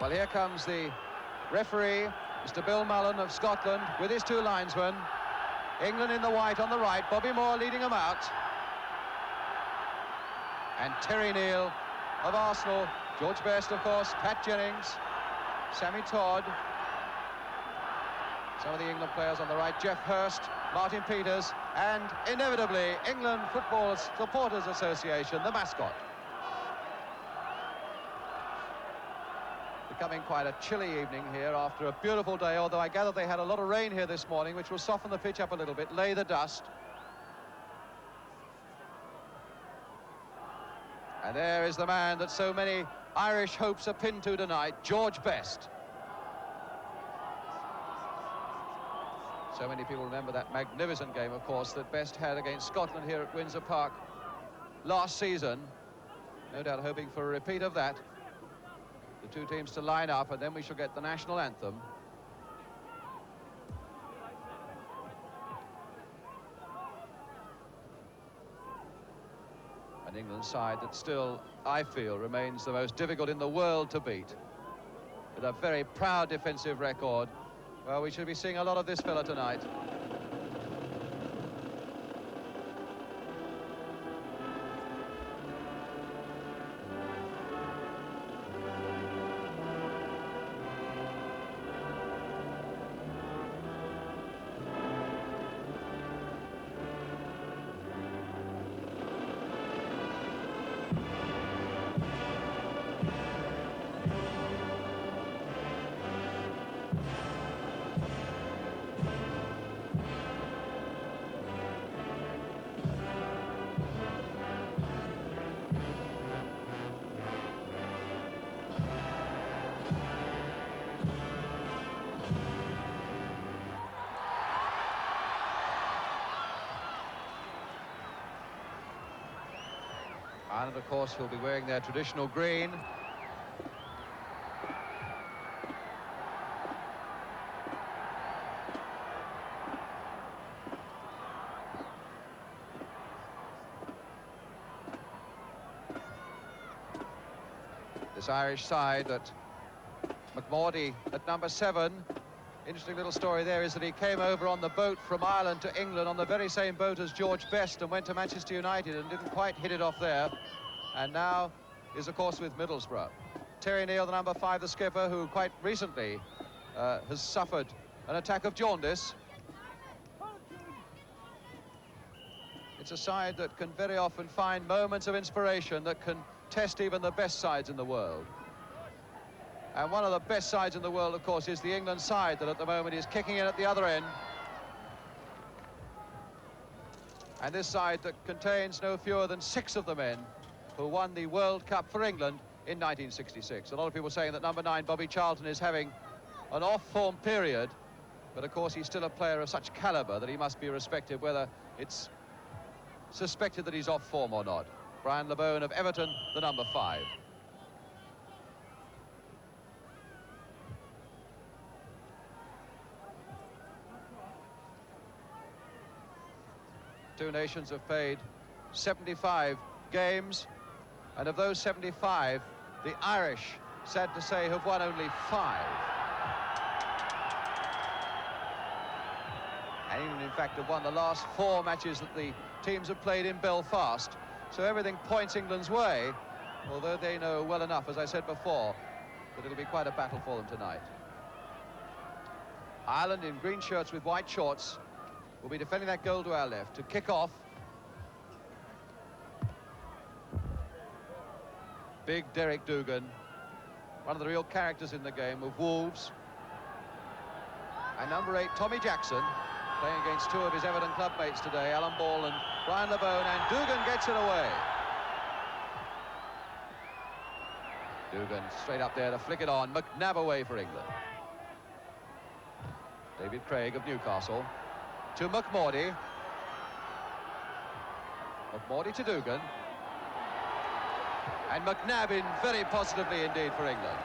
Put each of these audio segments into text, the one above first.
Well, here comes the referee, Mr. Bill Mullen of Scotland, with his two linesmen. England in the white on the right, Bobby Moore leading them out. And Terry Neal of Arsenal, George Best, of course, Pat Jennings, Sammy Todd. Some of the England players on the right, Jeff Hurst, Martin Peters, and inevitably, England Football Supporters Association, the mascot. Becoming quite a chilly evening here after a beautiful day, although I gather they had a lot of rain here this morning, which will soften the pitch up a little bit, lay the dust. And there is the man that so many Irish hopes are pinned to tonight, George Best. So many people remember that magnificent game, of course, that Best had against Scotland here at Windsor Park last season. No doubt hoping for a repeat of that. The two teams to line up, and then we shall get the national anthem. An England side that still, I feel, remains the most difficult in the world to beat. With a very proud defensive record. Well, we should be seeing a lot of this fella tonight. Ireland, of course, will be wearing their traditional green. This Irish side that McMordy at number 7. Interesting little story there is that he came over on the boat from Ireland to England on the very same boat as George Best and went to Manchester United and didn't quite hit it off there. And now is, of course, with Middlesbrough. Terry Neal, the number 5, the skipper, who quite recently has suffered an attack of jaundice. It's a side that can very often find moments of inspiration that can test even the best sides in the world. And one of the best sides in the world, of course, is the England side that at the moment is kicking in at the other end. And this side that contains no fewer than 6 of the men who won the World Cup for England in 1966. A lot of people saying that number 9, Bobby Charlton, is having an off-form period, but of course he's still a player of such calibre that he must be respected, whether it's suspected that he's off form or not. Brian LeBone of Everton, the number 5. Two nations have played 75 games, and of those 75, the Irish, sad to say, have won only 5. And England, in fact, have won the last 4 matches that the teams have played in Belfast. So everything points England's way, although they know well enough, as I said before, that it'll be quite a battle for them tonight. Ireland in green shirts with white shorts will be defending that goal to our left. To kick off, big Derek Dougan, one of the real characters in the game, of Wolves. And number 8, Tommy Jackson, playing against 2 of his Everton club mates today, Alan Ball and Brian LeBone, and Dougan gets it away. Dougan straight up there to flick it on. McNabb away for England. David Craig of Newcastle to McMordy. McMordy to Dougan. And McNabb in very positively indeed for England.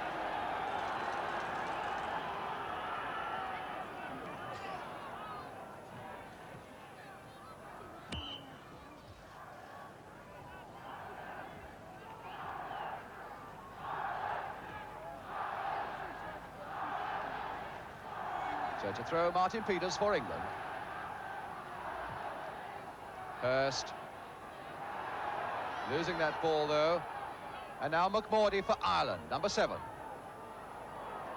So to throw Martin Peters for England. Hurst. Losing that ball, though. And now McMordy for Ireland, number 7.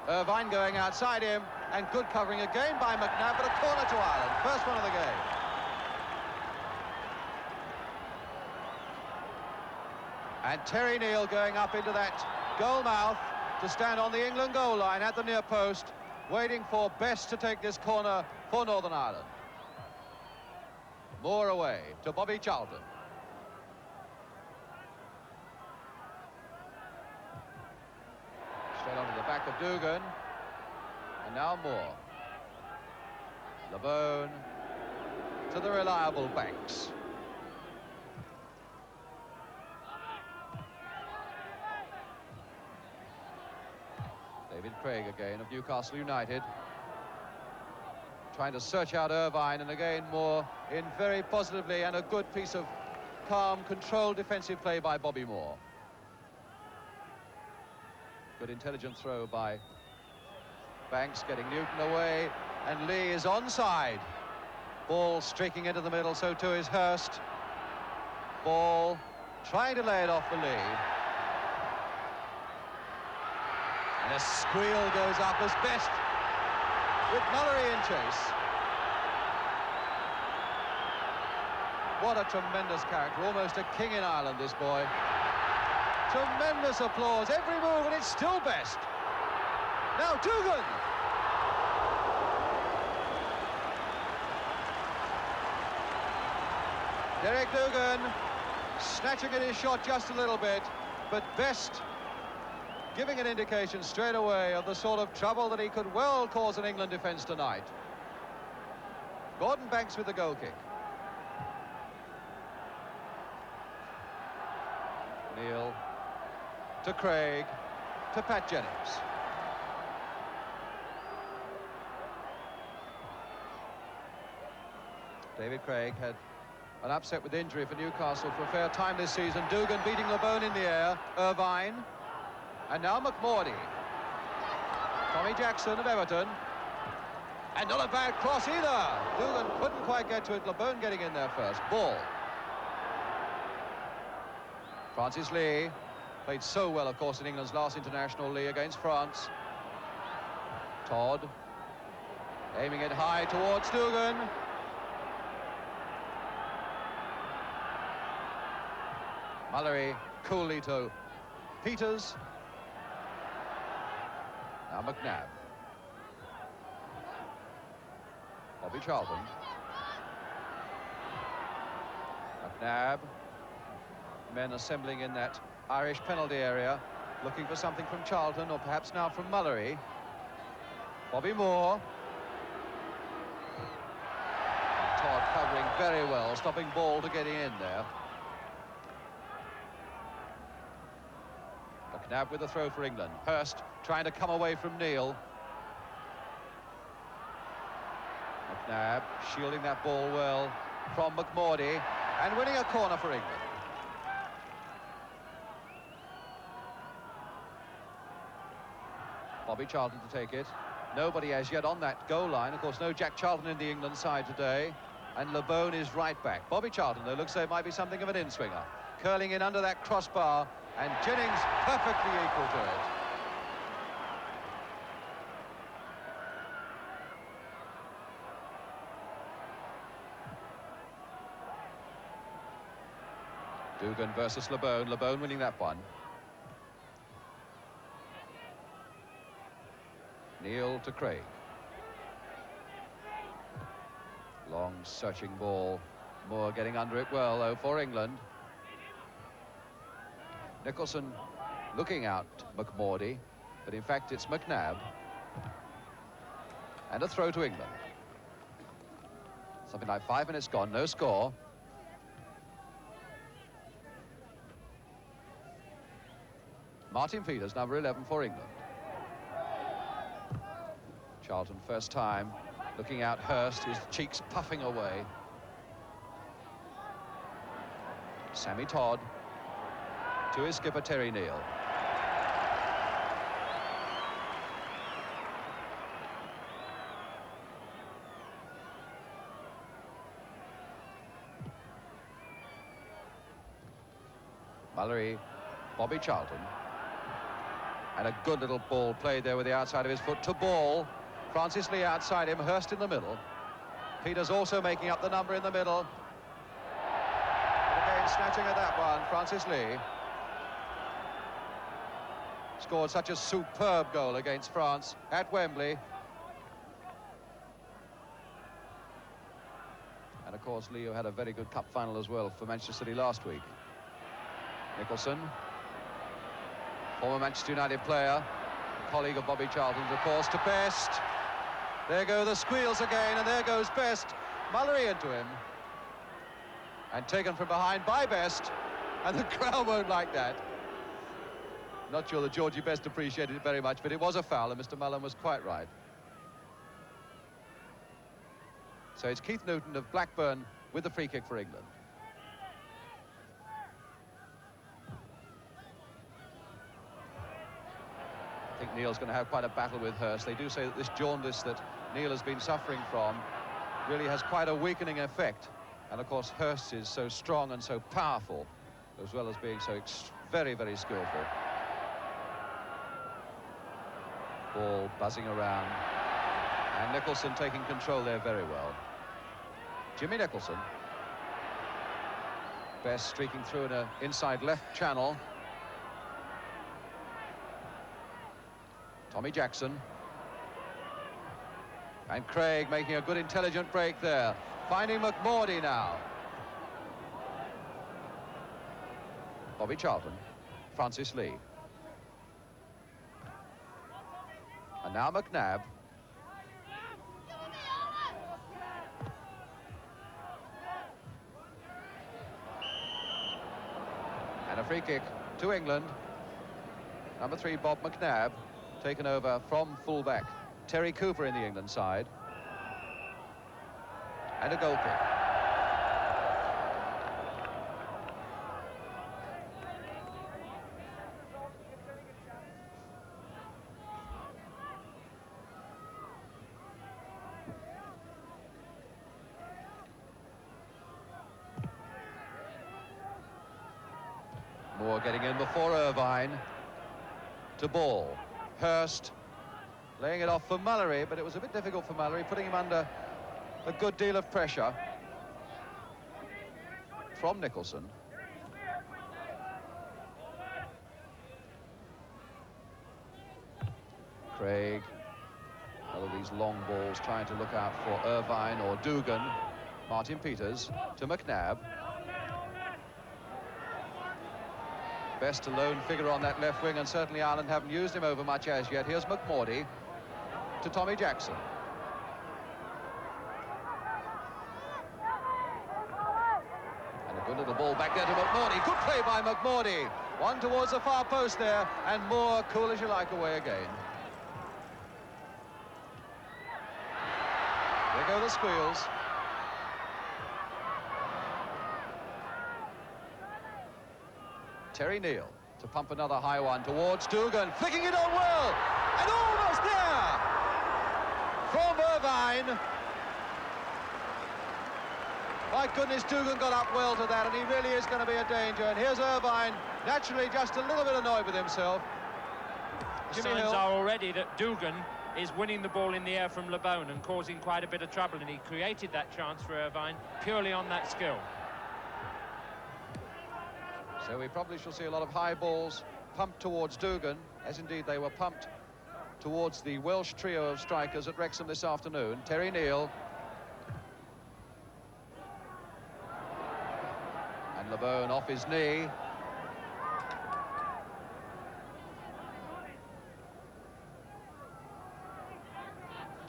Irvine going outside him, and good covering again by McNabb, but a corner to Ireland. First one of the game. And Terry Neal going up into that goal mouth to stand on the England goal line at the near post, waiting for Best to take this corner for Northern Ireland. Moore away to Bobby Charlton. Straight onto the back of Dugan. And now Moore. LeBone to the reliable Banks. David Craig again of Newcastle United. Trying to search out Irvine, and again Moore in very positively, and a good piece of calm, controlled defensive play by Bobby Moore. Good intelligent throw by Banks, getting Newton away, and Lee is onside. Ball streaking into the middle, so too is Hurst. Ball trying to lay it off for Lee. And a squeal goes up as Best with Mullery in chase. What a tremendous character, almost a king in Ireland, this boy. Tremendous applause, every move, and it's still Best. Now Dugan. Derek Dugan snatching at his shot just a little bit, but Best giving an indication straight away of the sort of trouble that he could well cause an England defence tonight. Gordon Banks with the goal kick. Neal to Craig to Pat Jennings. David Craig had an upset with injury for Newcastle for a fair time this season. Dugan beating LeBone in the air. Irvine. And now McMordy. Tommy Jackson of Everton. And not a bad cross either. Dugan couldn't quite get to it. LeBone getting in there first. Ball. Francis Lee. Played so well, of course, in England's last international, Lee, against France. Todd. Aiming it high towards Dugan. Mullery coolly to Peters. Now McNabb. Bobby Charlton. McNabb. Men assembling in that Irish penalty area, looking for something from Charlton, or perhaps now from Mullery. Bobby Moore. And Todd covering very well, stopping ball to getting in there. McNabb with the throw for England. Hurst trying to come away from Neal. McNabb shielding that ball well from McMordy and winning a corner for England. Bobby Charlton to take it. Nobody as yet on that goal line. Of course, no Jack Charlton in the England side today. And LeBone is right back. Bobby Charlton, though, looks like it might be something of an in-swinger. Curling in under that crossbar, and Jennings perfectly equal to it. Dugan versus LeBone. LeBone winning that one. Neal to Craig. Long searching ball. Moore getting under it well, though, for England. Nicholson looking out McMordy, but in fact it's McNabb. And a throw to England. Something like 5 minutes gone, no score. Martin Peters, number 11 for England. Charlton first time looking out Hurst, his cheeks puffing away. Sammy Todd to his skipper Terry Neal. Mallory, Bobby Charlton. And a good little ball played there with the outside of his foot to Ball. Francis Lee outside him, Hurst in the middle. Peters also making up the number in the middle. And again, snatching at that one, Francis Lee. Scored such a superb goal against France at Wembley. And of course, Leo had a very good cup final as well for Manchester City last week. Nicholson, former Manchester United player, colleague of Bobby Charlton's, of course, to Best. There go the squeals again, and there goes Best. Mallory into him. And taken from behind by Best, and the crowd won't like that. Not sure that Georgie Best appreciated it very much, but it was a foul, and Mr. Mullen was quite right. So it's Keith Newton of Blackburn with the free kick for England. I think Neil's going to have quite a battle with Hurst. They do say that this jaundice that Neil has been suffering from really has quite a weakening effect. And of course, Hurst is so strong and so powerful, as well as being so very, very skillful. Ball buzzing around. And Nicholson taking control there very well. Jimmy Nicholson. Best streaking through in an inside left channel. Tommy Jackson. And Craig making a good intelligent break there. Finding McMordy now. Bobby Charlton. Francis Lee. And now McNabb. And a free kick to England. Number 3, Bob McNabb, taken over from fullback Terry Cooper in the England side. And a goal kick. Moore getting in before Irvine. To Ball. Hurst laying it off for Mallory, but it was a bit difficult for Mallory, putting him under a good deal of pressure from Nicholson. Craig, all of these long balls trying to look out for Irvine or Dugan. Martin Peters to McNabb. Best a lone figure on that left wing, and certainly Ireland haven't used him over much as yet. Here's McMordy to Tommy Jackson. And a good little ball back there to McMordy. Good play by McMordy. One towards the far post there, and Moore, cool as you like, away again. There go the squeals. Terry Neal to pump another high one towards Dugan, flicking it on well, and almost there from Irvine. My goodness, Dugan got up well to that, and he really is going to be a danger. And here's Irvine, naturally just a little bit annoyed with himself. Signs are already that Dugan is winning the ball in the air from LeBone and causing quite a bit of trouble, and he created that chance for Irvine purely on that skill. So we probably shall see a lot of high balls pumped towards Dugan, as indeed they were pumped towards the Welsh trio of strikers at Wrexham this afternoon. Terry Neal. And LeBone off his knee.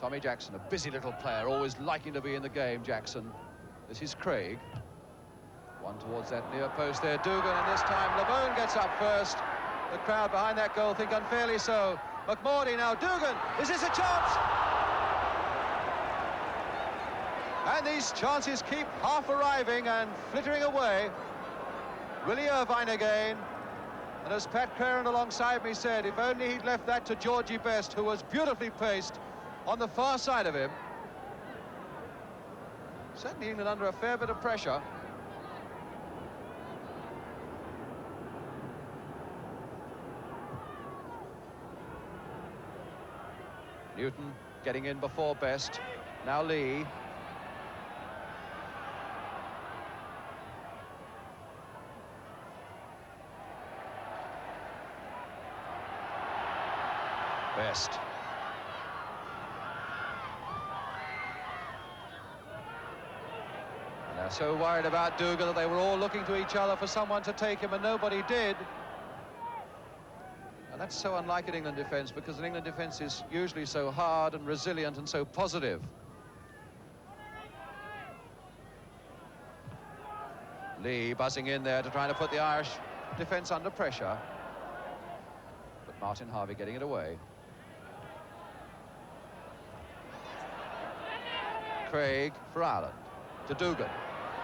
Tommy Jackson, a busy little player, always liking to be in the game, Jackson. This is Craig. One towards that near post there, Dugan, and this time LeBone gets up first. The crowd behind that goal think unfairly so. McMordy now, Dugan, is this a chance? And these chances keep half arriving and flittering away. Willie Irvine again. And as Pat Curran alongside me said, if only he'd left that to Georgie Best, who was beautifully placed on the far side of him. Certainly England under a fair bit of pressure. Newton getting in before Best. Now Lee. Best. And they're so worried about Dugan that they were all looking to each other for someone to take him, and nobody did. And that's so unlike an England defence, because an England defence is usually so hard and resilient and so positive. Lee buzzing in there to try to put the Irish defence under pressure. But Martin Harvey getting it away. Craig for Ireland. To Dugan.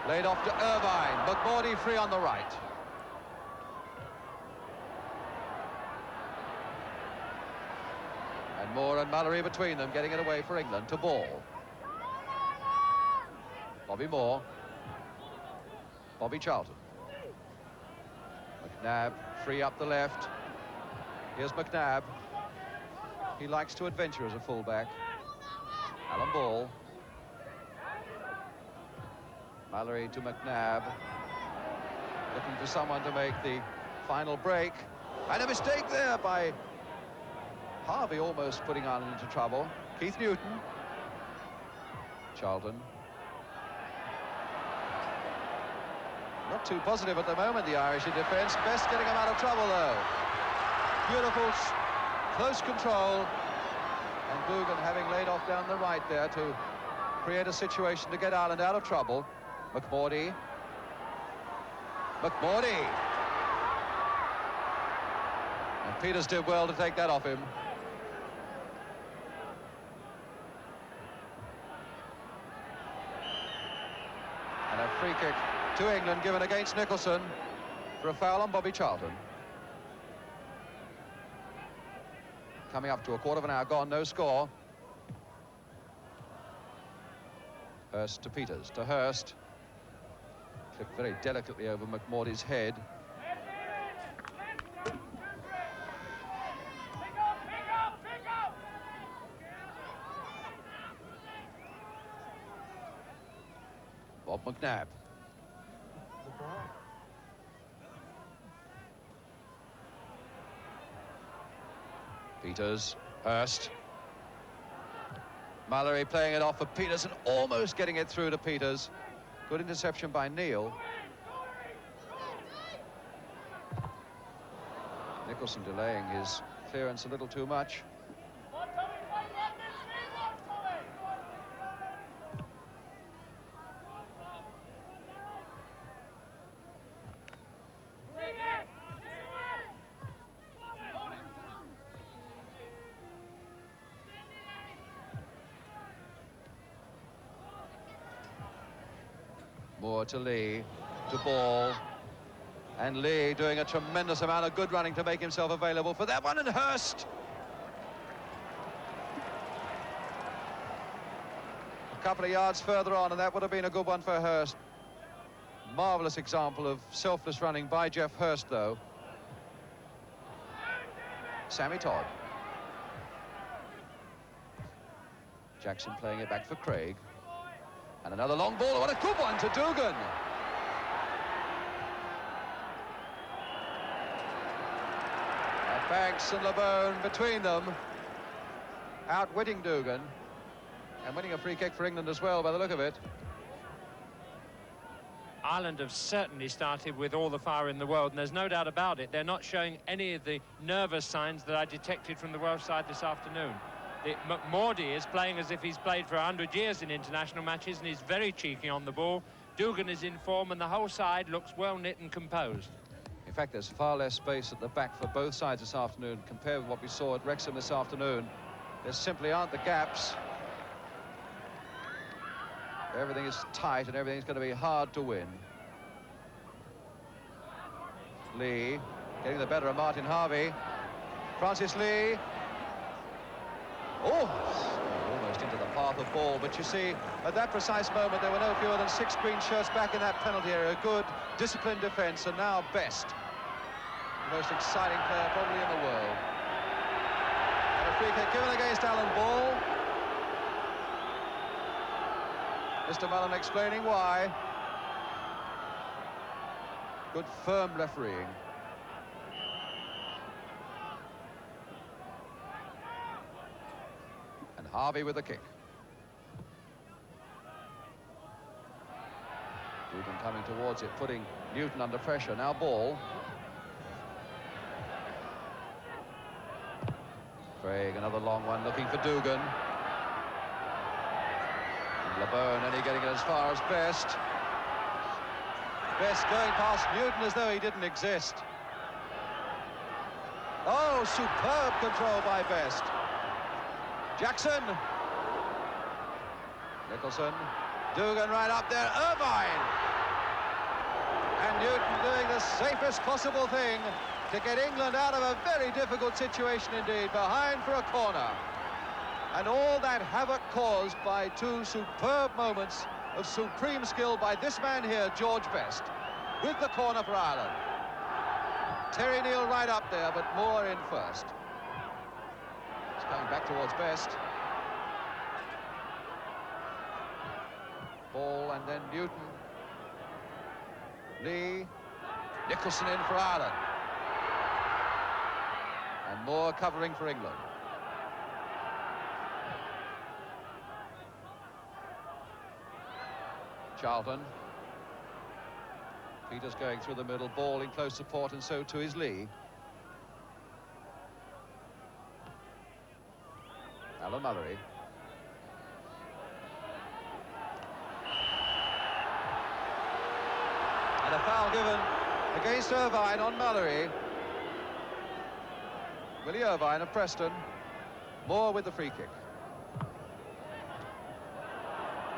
Laid off to Irvine. McMordie free on the right. And Moore and Mallory between them, getting it away for England. To Ball. Bobby Moore. Bobby Charlton. McNabb free up the left. Here's McNabb. He likes to adventure as a fullback. Alan Ball. Mallory to McNabb. Looking for someone to make the final break. And a mistake there by Harvey, almost putting Ireland into trouble. Keith Newton. Charlton. Not too positive at the moment, the Irish in defence. Best getting them out of trouble, though. Beautiful, close control. And Dugan having laid off down the right there to create a situation to get Ireland out of trouble. McMordie. McMordie. And Peters did well to take that off him. And a free kick to England given against Nicholson for a foul on Bobby Charlton. Coming up to a quarter of an hour gone, no score. Hurst to Peters, to Hurst. Clipped very delicately over McMordie's head. Bob McNabb. Peters, Hurst. Mallory playing it off for Peters and almost getting it through to Peters. Good interception by Neil. Nicholson delaying his clearance a little too much. Moore to Lee, to Ball, and Lee doing a tremendous amount of good running to make himself available for that one, and Hurst. A couple of yards further on, and that would have been a good one for Hurst. Marvellous example of selfless running by Geoff Hurst, though. Sammy Todd. Jackson playing it back for Craig. And another long ball. What a good one to Dugan. Banks and LeBone between them, outwitting Dugan and winning a free kick for England as well, by the look of it. Ireland have certainly started with all the fire in the world, and there's no doubt about it. They're not showing any of the nervous signs that I detected from the Welsh side this afternoon. McMordie is playing as if he's played for 100 years in international matches, and he's very cheeky on the ball. Dugan is in form, and the whole side looks well knit and composed. In fact, there's far less space at the back for both sides this afternoon compared with what we saw at Wrexham this afternoon. There simply aren't the gaps. Everything is tight and everything's going to be hard to win. Lee getting the better of Martin Harvey. Francis Lee. Oh, almost into the path of ball, but you see, at that precise moment, there were no fewer than 6 green shirts back in that penalty area. Good, disciplined defence, and now Best, the most exciting player probably in the world. And a free kick given against Alan Ball. Mr. Mullen explaining why. Good firm refereeing. And Harvey with the kick. Dugan coming towards it, putting Newton under pressure. Now Ball. Craig, another long one, looking for Dugan. And LeBone only getting it as far as Best. Best going past Newton as though he didn't exist. Oh, superb control by Best. Jackson. Nicholson. Dugan right up there. Irvine. And Newton doing the safest possible thing to get England out of a very difficult situation indeed, behind for a corner. And all that havoc caused by two superb moments of supreme skill by this man here, George Best, with the corner for Ireland. Terry Neal right up there, but Moore in first. It's coming back towards Best. Ball and then Newton. Lee. Nicholson in for Ireland. And Moore covering for England. Charlton. Peters going through the middle, Ball in close support, and so too is Lee. Alan Mullery. And a foul given against Irvine on Mullery. Willie Irvine of Preston. Moore with the free kick.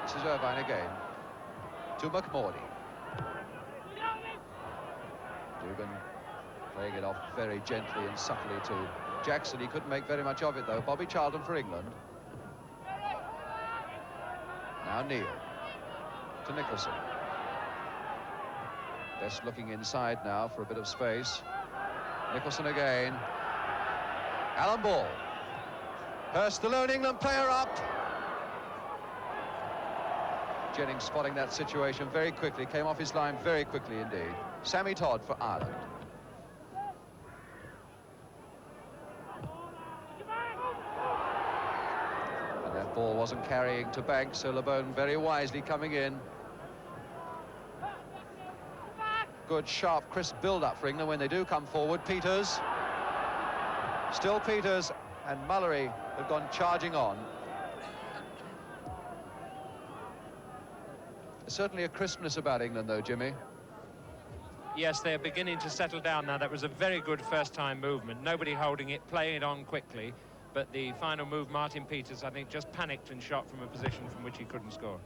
This is Irvine again. To McMordy. Dugan playing it off very gently and subtly to Jackson. He couldn't make very much of it, though. Bobby Charlton for England. Now Neal. To Nicholson. Best looking inside now for a bit of space. Nicholson again. Alan Ball. Hurst, the lone England player, up. Jennings spotting that situation very quickly, came off his line very quickly indeed. Sammy Todd for Ireland. And that ball wasn't carrying to Banks, so LeBone very wisely coming in. Good, sharp, crisp build-up for England when they do come forward. Peters. Still Peters, and Mullery have gone charging on. There's certainly a crispness about England, though, Jimmy. Yes, they're beginning to settle down now. That was a very good first-time movement. Nobody holding it, playing it on quickly. But the final move, Martin Peters, I think, just panicked and shot from a position from which he couldn't score.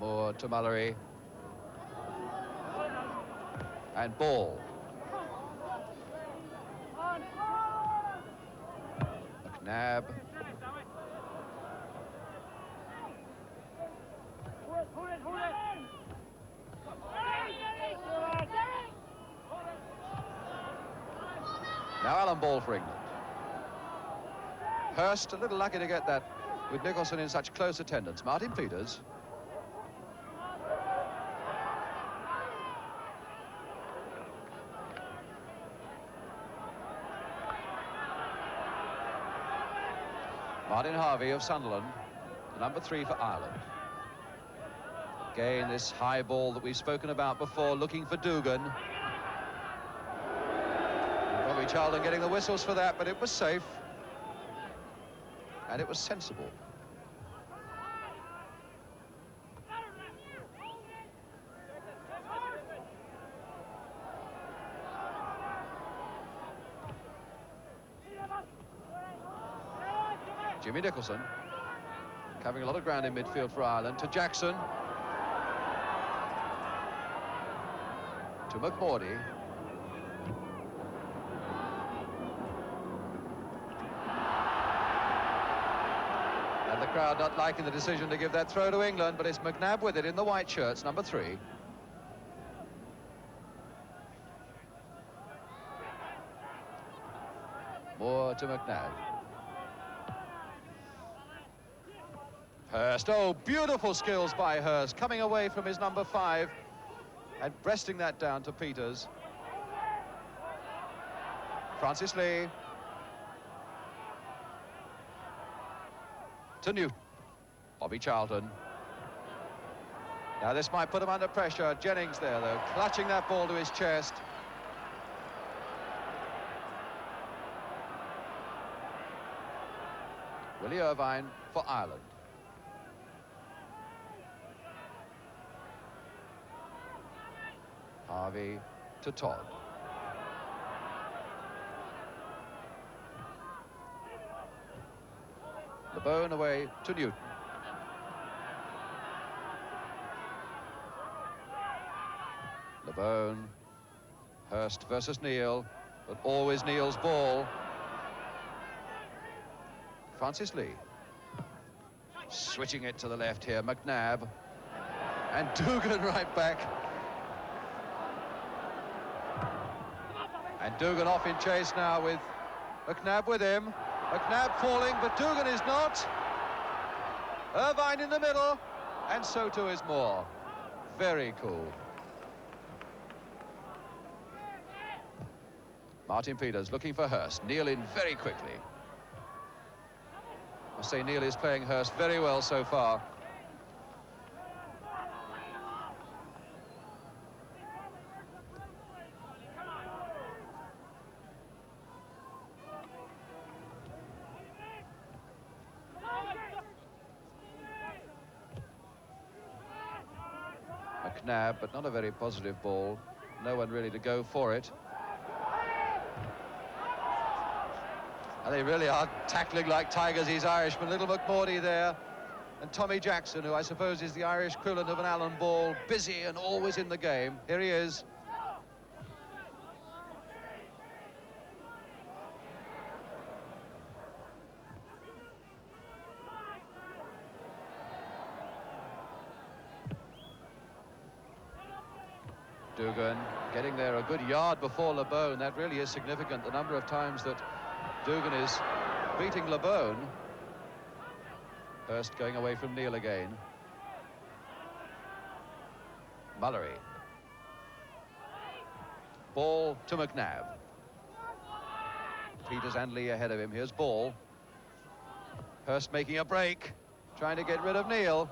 Moore to Mullery. And Ball. McNabb. Now Alan Ball for England. Hurst, a little lucky to get that with Nicholson in such close attendance. Martin Peters. Martin Harvey of Sunderland, number 3 for Ireland. Again, this high ball that we've spoken about before, looking for Dugan. Bobby Charlton getting the whistles for that, but it was safe. And it was sensible. Jimmy Nicholson covering a lot of ground in midfield for Ireland. To Jackson. To McMordy. And the crowd not liking the decision to give that throw to England, but it's McNabb with it in the white shirts, number 3. Moore to McNabb. Hurst, oh, beautiful skills by Hurst, coming away from his number 5 and breasting that down to Peters. Francis Lee. To Newton. Bobby Charlton. Now this might put him under pressure. Jennings there, though, clutching that ball to his chest. Willie Irvine for Ireland. Harvey to Todd. LeBone away to Newton. LeBone. Hurst versus Neil, but always Neil's ball. Francis Lee. Switching it to the left here, McNabb. And Dugan right back. And Dugan off in chase now with McNabb with him. McNabb falling, but Dugan is not. Irvine in the middle, and so too is Moore. Very cool. Martin Peters looking for Hurst. Neil in very quickly. I say Neil is playing Hurst very well so far. McNabb, but not a very positive ball. No one really to go for it. And they really are tackling like tigers, these Irishmen. Little McMordy there. And Tommy Jackson, who I suppose is the Irish equivalent of an Alan Ball, busy and always in the game. Here he is. Dugan getting there a good yard before LeBone. That really is significant, the number of times that Dugan is beating LeBone. Hurst going away from Neil again. Mullery. Ball to McNabb. Peters and Lee ahead of him. Here's Ball. Hurst making a break, trying to get rid of Neil.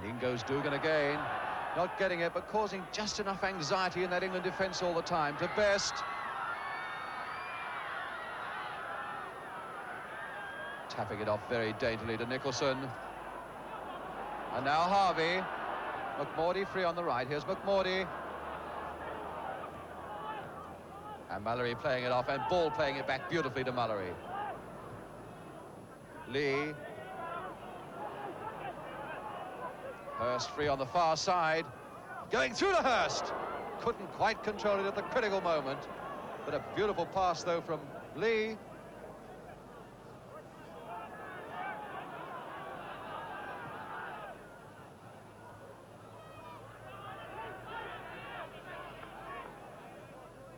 In goes Dugan again, not getting it, but causing just enough anxiety in that England defence all the time. To Best. Tapping it off very daintily to Nicholson. And now Harvey. McMordy free on the right. Here's McMordy. And Mallory playing it off, and Ball playing it back beautifully to Mallory. Lee. Hurst free on the far side, going through to Hurst. Couldn't quite control it at the critical moment, but a beautiful pass though from Lee.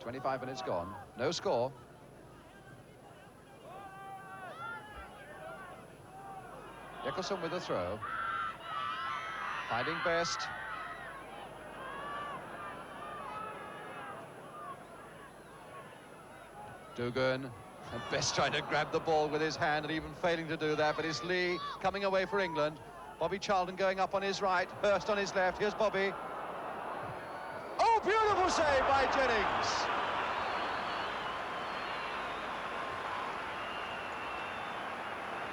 "25 minutes gone, no score." Nicholson with a throw. Finding Best. Dugan. And Best trying to grab the ball with his hand and even failing to do that, but it's Lee coming away for England. Bobby Charlton going up on his right, Hurst on his left. Here's Bobby. Oh, beautiful save by Jennings.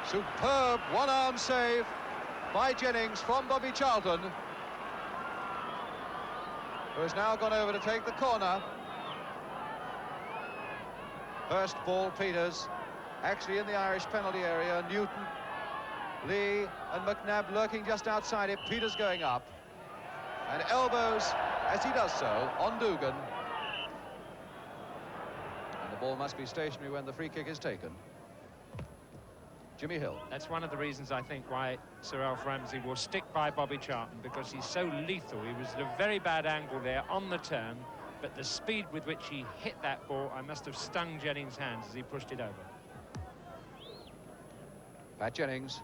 Superb one-arm save by Jennings from Bobby Charlton, who has now gone over to take the corner. Hurst, Ball, Peters, actually in the Irish penalty area. Newton, Lee and McNabb lurking just outside it. Peters going up, and elbows as he does so on Dugan. And the ball must be stationary when the free kick is taken. Jimmy Hill. That's one of the reasons, I think, why Sir Alf Ramsey will stick by Bobby Charlton, because he's so lethal. He was at a very bad angle there on the turn, but the speed with which he hit that ball, I must have stung Jennings' hands as he pushed it over. Pat Jennings.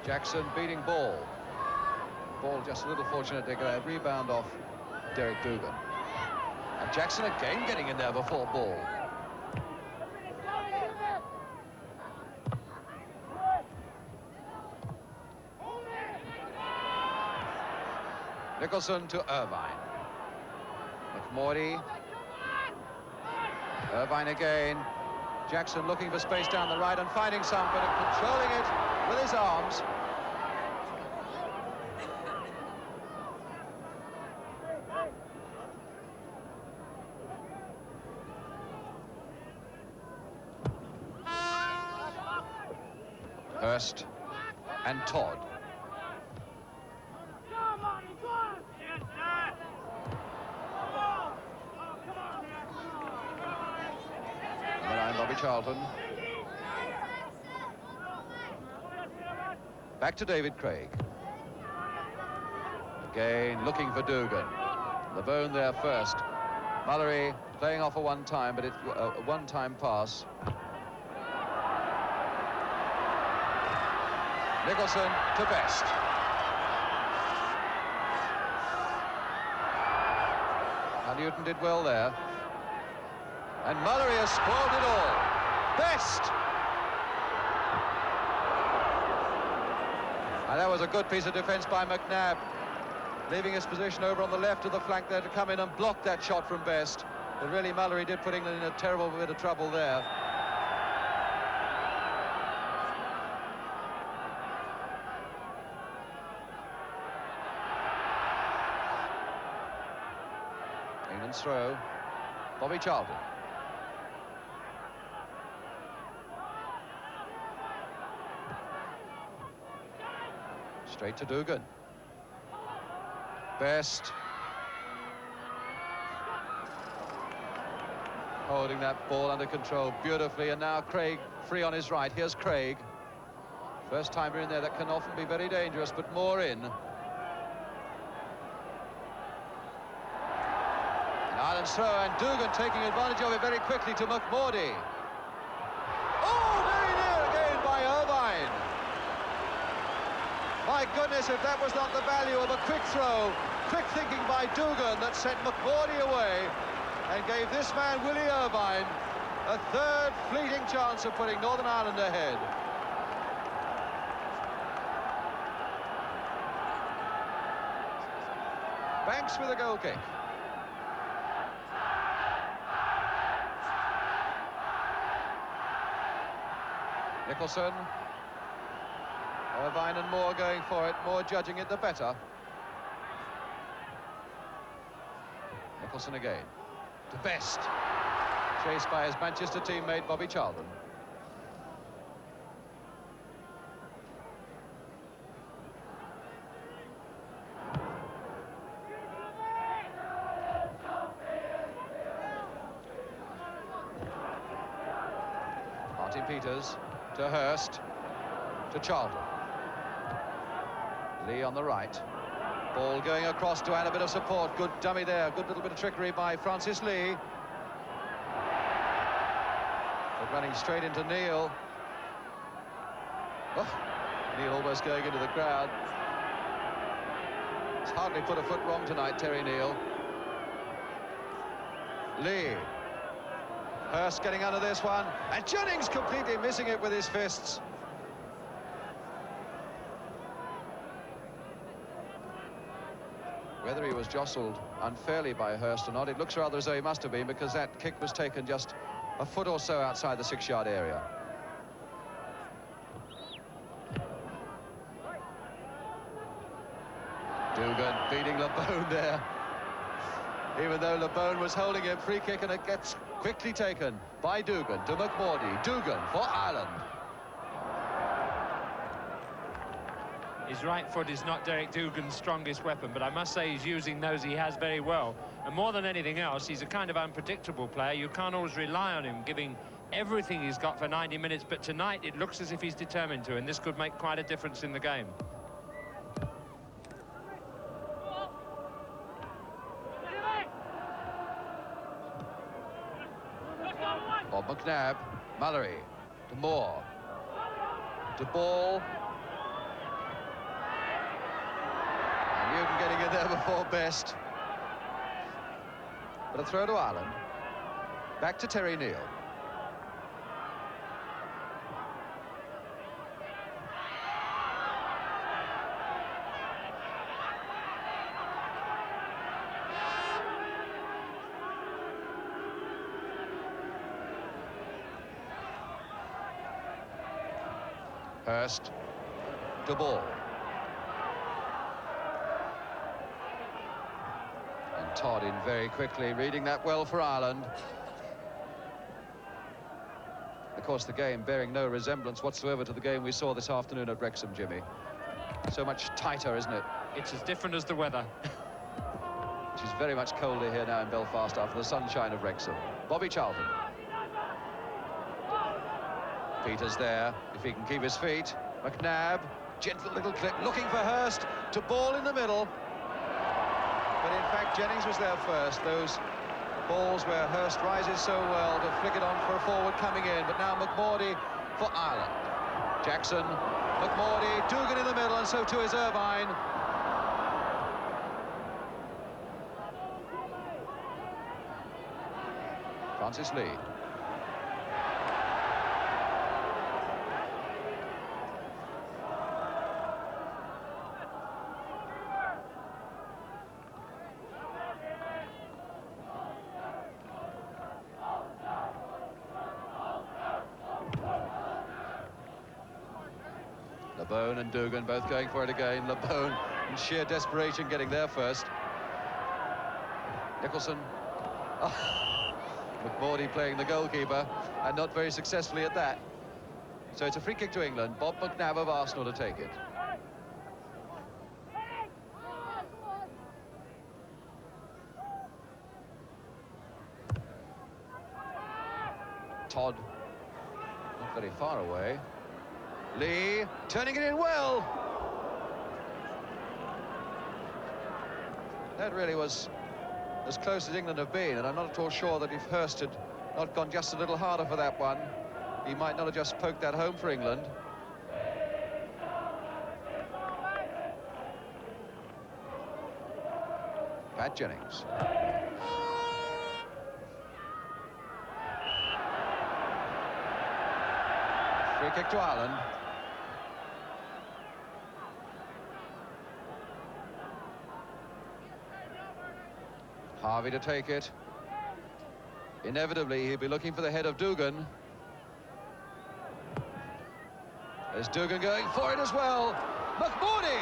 Jackson beating Ball. Ball just a little fortunate to get a rebound off Derek Dugan. And Jackson again getting in there before Ball. Nicholson to Irvine. McMordy. Irvine again. Jackson looking for space down the right and finding some, but controlling it with his arms. Hurst and Todd. Bobby Charlton. Back to David Craig. Again, looking for Dugan. The bone there first. Mullery playing off a one-time, but it's a one-time pass. Nicholson to Best. And Newton did well there. And Mullery has spoiled it all. Best! And that was a good piece of defence by McNabb, leaving his position over on the left of the flank there to come in and block that shot from Best. But really, Mullery did put England in a terrible bit of trouble there. England's throw. Bobby Charlton. Straight to Dugan. Best. Holding that ball under control beautifully, and now Craig free on his right. Here's Craig. First timer in there, that can often be very dangerous, but more in. And Ireland's throw, and Dugan taking advantage of it very quickly to McMordy. Oh, very near again by Irvine. My goodness, if that was not the value of a quick throw, quick thinking by Dugan that sent McMordy away and gave this man, Willie Irvine, a third fleeting chance of putting Northern Ireland ahead. Banks with a goal kick. Nicholson. Irvine and Moore going for it. Moore judging it the better. Nicholson again. To Best. Chased by his Manchester teammate Bobby Charlton. Martin Peters to Hurst. To Charlton. Lee on the right. Ball going across to add a bit of support. Good dummy there. Good little bit of trickery by Francis Lee. But running straight into Neil. Oh, Neil almost going into the crowd. He's hardly put a foot wrong tonight, Terry Neal. Lee. Hurst getting under this one. And Jennings completely missing it with his fists. Whether he was jostled unfairly by Hurst or not, it looks rather as though he must have been, because that kick was taken just a foot or so outside the 6-yard area. Dugan beating LeBone there. Even though LeBone was holding him, free kick, and it gets Quickly taken by Dugan to McMordy. Dugan for Ireland. His right foot is not Derek Dugan's strongest weapon, but I must say he's using those he has very well. And more than anything else, he's a kind of unpredictable player. You can't always rely on him giving everything he's got for 90 minutes, but tonight it looks as if he's determined to, and this could make quite a difference in the game. Bob McNabb, Mallory, to Moore, to Ball. And Newton getting in there before Best. But a throw to Ireland. Back to Terry Neal. Hurst to Ball. And Todd in very quickly, reading that well for Ireland. Of course, the game bearing no resemblance whatsoever to the game we saw this afternoon at Wrexham, Jimmy. So much tighter, isn't it? It's as different as the weather. Which is very much colder here now in Belfast after the sunshine of Wrexham. Bobby Charlton. Peters there, if he can keep his feet. McNabb, gentle little clip, looking for Hurst, to Ball in the middle. But in fact, Jennings was there first. Those balls where Hurst rises so well to flick it on for a forward coming in. But now McMordy for Ireland. Jackson, McMordy, Dugan in the middle, and so too is Irvine. Francis Lee. LeBone and Dugan both going for it again. LeBone in sheer desperation getting there first. Nicholson. Oh, McMordy playing the goalkeeper and not very successfully at that. So it's a free kick to England. Bob McNabb of Arsenal to take it. Todd not very far away. Lee turning it in well. That really was as close as England have been, and I'm not at all sure that if Hurst had not gone just a little harder for that one, he might not have just poked that home for England. Pat Jennings. Free kick to Ireland. Harvey to take it. Inevitably, he'll be looking for the head of Dugan. There's Dugan going for it as well. McMordy!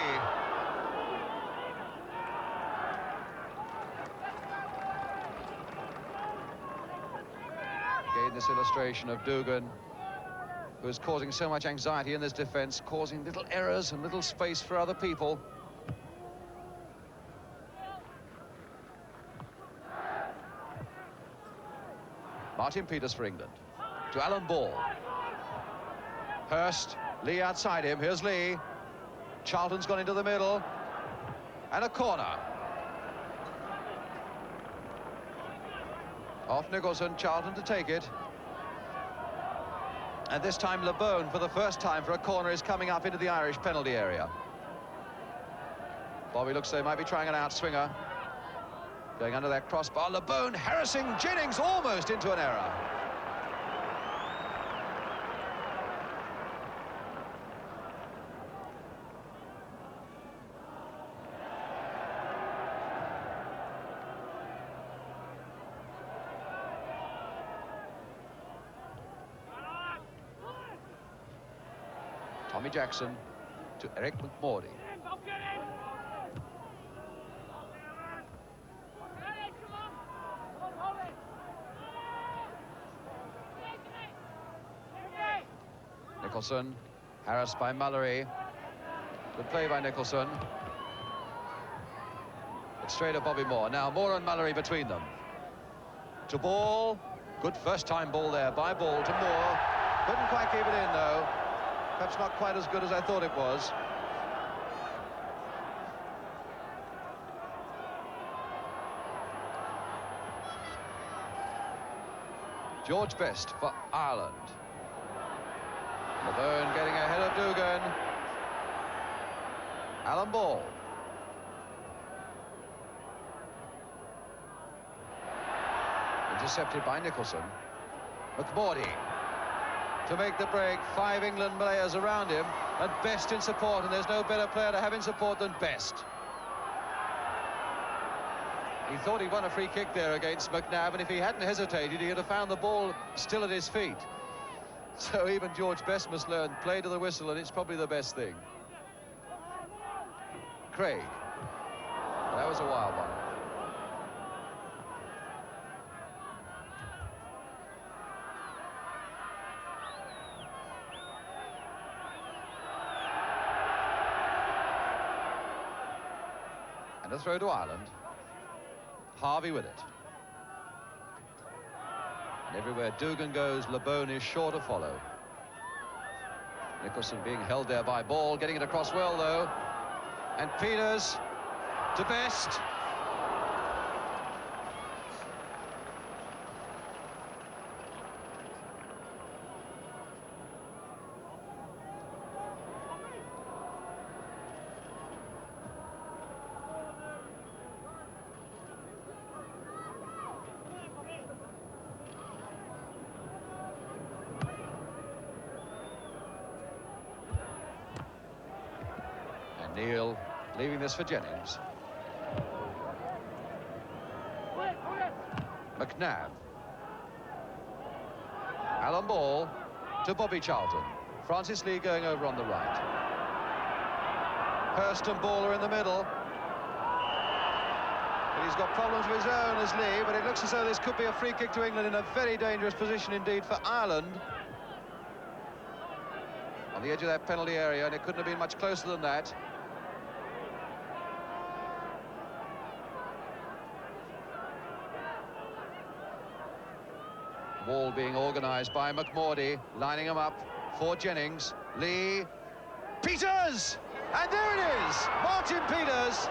Again, this illustration of Dugan, who is causing so much anxiety in this defence, causing little errors and little space for other people. Martin Peters for England. To Alan Ball. Hurst, Lee outside him. Here's Lee. Charlton's gone into the middle. And a corner. Off Nicholson, Charlton to take it. And this time LeBone, for the first time for a corner, is coming up into the Irish penalty area. Bobby looks like he might be trying an outswinger. Going under that crossbar, LeBone harassing Jennings almost into an error. Tommy Jackson to Eric McMordy. Nicholson, harassed by Mallory. Good play by Nicholson. It's straight at Bobby Moore. Now Moore and Mallory between them. To Ball. Good first-time ball there by Ball to Moore. Couldn't quite keep it in, though. Perhaps not quite as good as I thought it was. George Best for Ireland. Laverne getting ahead of Dugan. Alan Ball. Intercepted by Nicholson. McMordy to make the break. 5 England players around him, and Best in support, and there's no better player to have in support than Best. He thought he won a free kick there against McNabb, and if he hadn't hesitated, he'd have found the ball still at his feet. So even George Best must learn, play to the whistle, and it's probably the best thing. Craig. That was a wild one. And a throw to Ireland. Harvey with it. And everywhere Dugan goes, LeBone is sure to follow. Nicholson being held there by Ball, getting it across well, though. And Peters to Best. Neil leaving this for Jennings. McNabb. Alan Ball to Bobby Charlton. Francis Lee going over on the right. Hurst and Ball are in the middle. But he's got problems of his own as Lee, but it looks as though this could be a free kick to England in a very dangerous position indeed for Ireland. On the edge of that penalty area, and it couldn't have been much closer than that. Ball being organised by McMordy, lining him up for Jennings. Lee. Peters! And there it is! Martin Peters!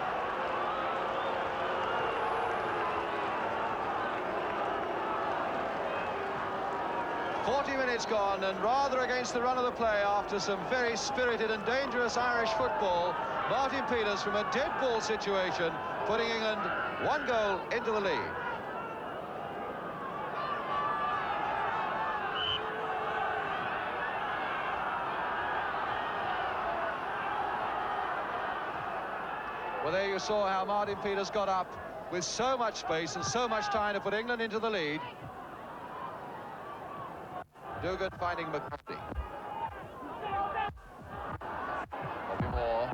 Minutes gone, and rather against the run of the play after some very spirited and dangerous Irish football. Martin Peters from a dead ball situation, putting England 1 goal into the lead. Well, there you saw how Martin Peters got up with so much space and so much time to put England into the lead. Dugan finding McMurdy. Bobby Moore.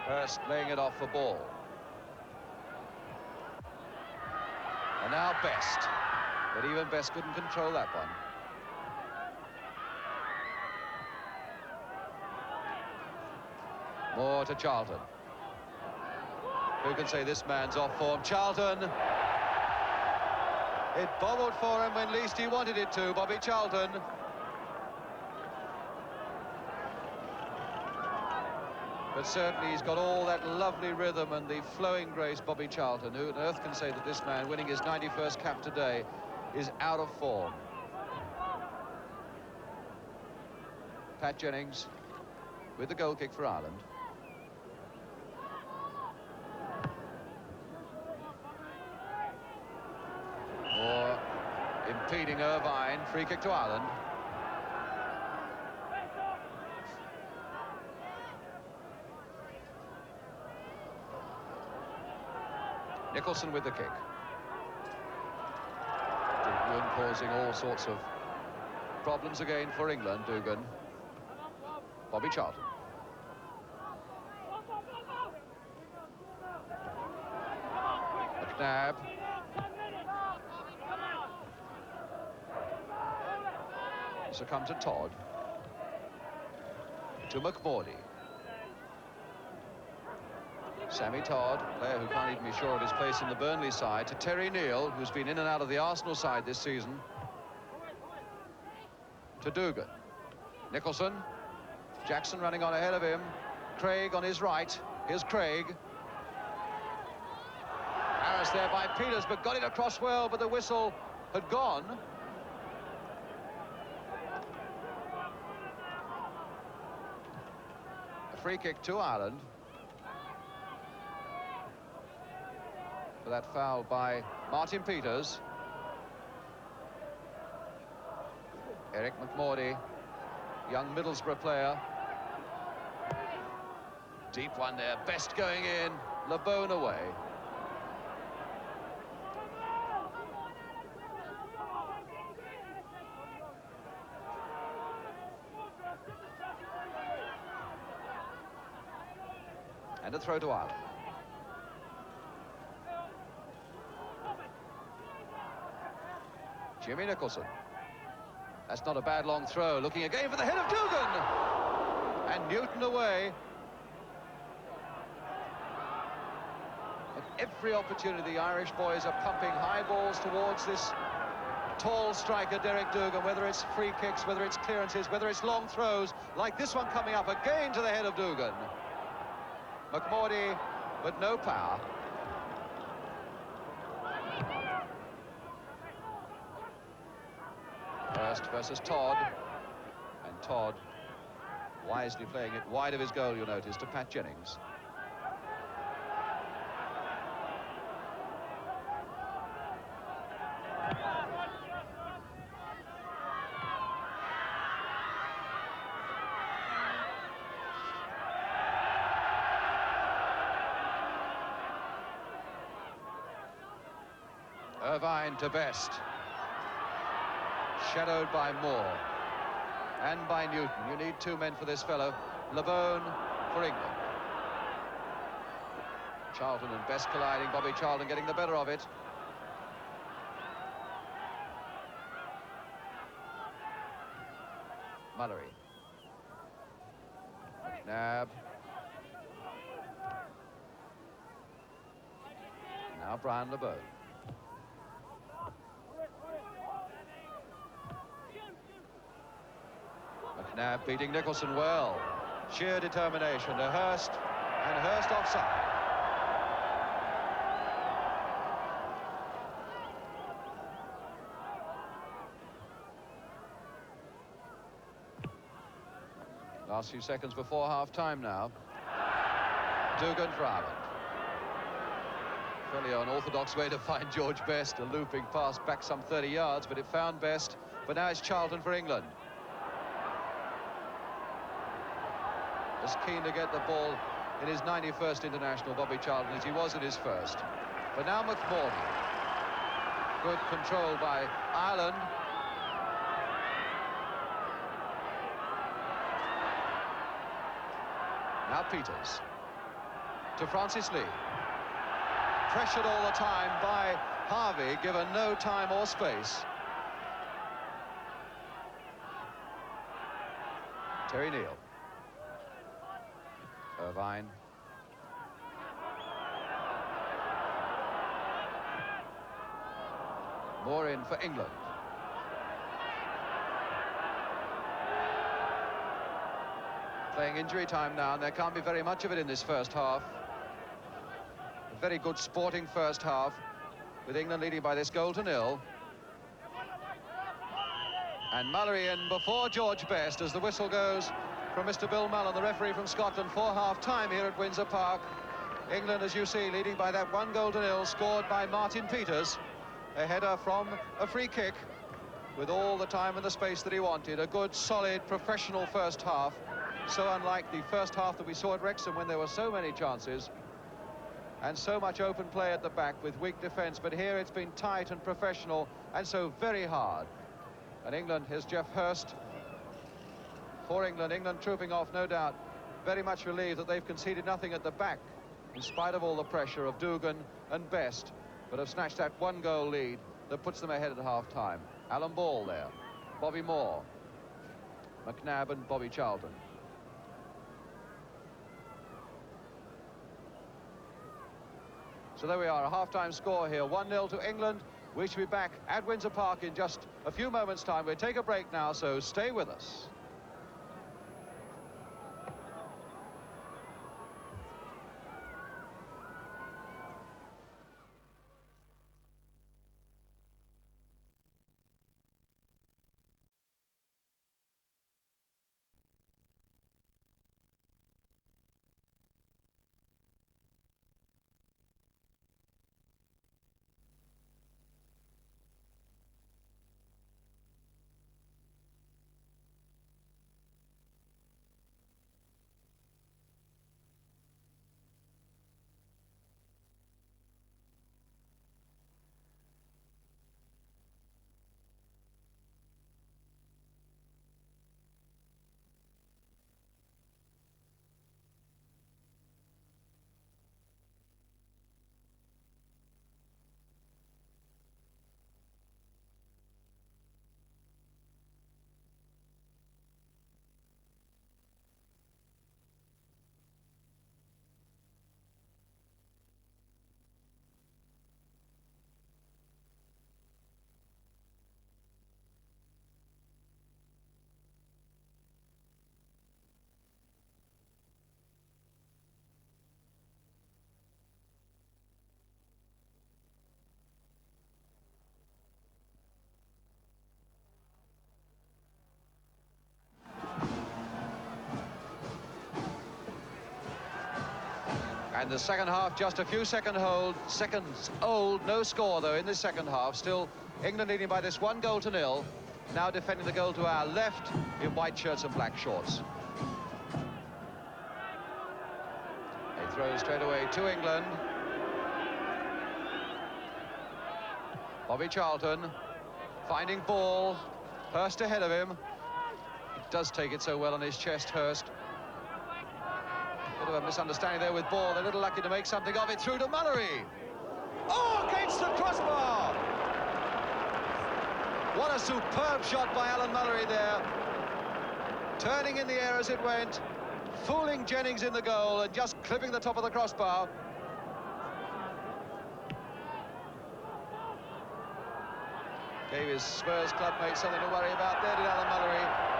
Hurst laying it off for Ball. And now Best. But even Best couldn't control that one. Moore to Charlton. Who can say this man's off form? Charlton. It bobbled for him when least he wanted it to, Bobby Charlton. But certainly he's got all that lovely rhythm and the flowing grace, Bobby Charlton. Who on earth can say that this man, winning his 91st cap today, is out of form? Pat Jennings with the goal kick for Ireland. Moore impeding Irvine. Free kick to Ireland. Nicholson with the kick. Dugan causing all sorts of problems again for England. Dugan. Bobby Charlton. McNabb. Succumb to Todd. To McMordy. Sammy Todd, player who can't even be sure of his place in the Burnley side, to Terry Neal, who's been in and out of the Arsenal side this season. To Dugan. Nicholson. Jackson running on ahead of him. Craig on his right. Here's Craig. Harris there by Peters, but got it across well, but the whistle had gone. A free kick to Ireland. For that foul by Martin Peters. Eric McMordy, young Middlesbrough player. Deep one there, Best going in, LeBone away. And a throw to Ireland. Jimmy Nicholson. That's not a bad long throw. Looking again for the head of Dugan. And Newton away. At every opportunity, the Irish boys are pumping high balls towards this tall striker, Derek Dugan, whether it's free kicks, whether it's clearances, whether it's long throws, like this one coming up again to the head of Dugan. McMordy, but no power. Hurst versus Todd, and Todd wisely playing it wide of his goal, you'll notice, to Pat Jennings. Irvine to Best. Shadowed by Moore and by Newton. You need two men for this fellow. LeBone for England. Charlton and Best colliding. Bobby Charlton getting the better of it. Mullery. McNabb. Now Brian LeBone. McNabb beating Nicholson well. Sheer determination to Hurst, and Hurst offside. Last few seconds before half-time now. Dugan for Ireland. Fairly unorthodox way to find George Best. A looping pass back some 30 yards, but it found Best. But now it's Charlton for England. As keen to get the ball in his 91st international, Bobby Charlton, as he was in his first. But now McMordy. Good control by Ireland. Now Peters. To Francis Lee. Pressured all the time by Harvey, given no time or space. Terry Neal. Irvine. Moore in for England. Playing injury time now, and there can't be very much of it in this first half. A very good sporting first half, with England leading by this 1-0. And Mullery in before George Best as the whistle goes from Mr. Bill Mullen, the referee from Scotland, for half-time here at Windsor Park. England, as you see, leading by that 1-0, scored by Martin Peters. A header from a free kick with all the time and the space that he wanted. A good, solid, professional first half. So unlike the first half that we saw at Wrexham, when there were so many chances and so much open play at the back with weak defence. But here it's been tight and professional, and so very hard. And England, here's Geoff Hurst. For England, England trooping off, no doubt, very much relieved that they've conceded nothing at the back, in spite of all the pressure of Dugan and Best. But but have snatched that one-goal lead that puts them ahead at half-time. Alan Ball there, Bobby Moore, McNabb and Bobby Charlton. So there we are, a half-time score here, 1-0 to England. We should be back at Windsor Park in just a few moments' time. We'll take a break now, so stay with us. And the second half, just a few seconds old, no score though in this second half. Still England leading by this 1-0. Now defending the goal to our left in white shirts and black shorts. They throw straight away to England. Bobby Charlton finding Ball. Hurst ahead of him. He does take it so well on his chest, Hurst. Bit of a misunderstanding there with Ball. They're a little lucky to make something of it. Through to Mullery. Oh, against the crossbar! What a superb shot by Alan Mullery there. Turning in the air as it went, fooling Jennings in the goal and just clipping the top of the crossbar. Gave his Spurs clubmate something to worry about there, did Alan Mullery.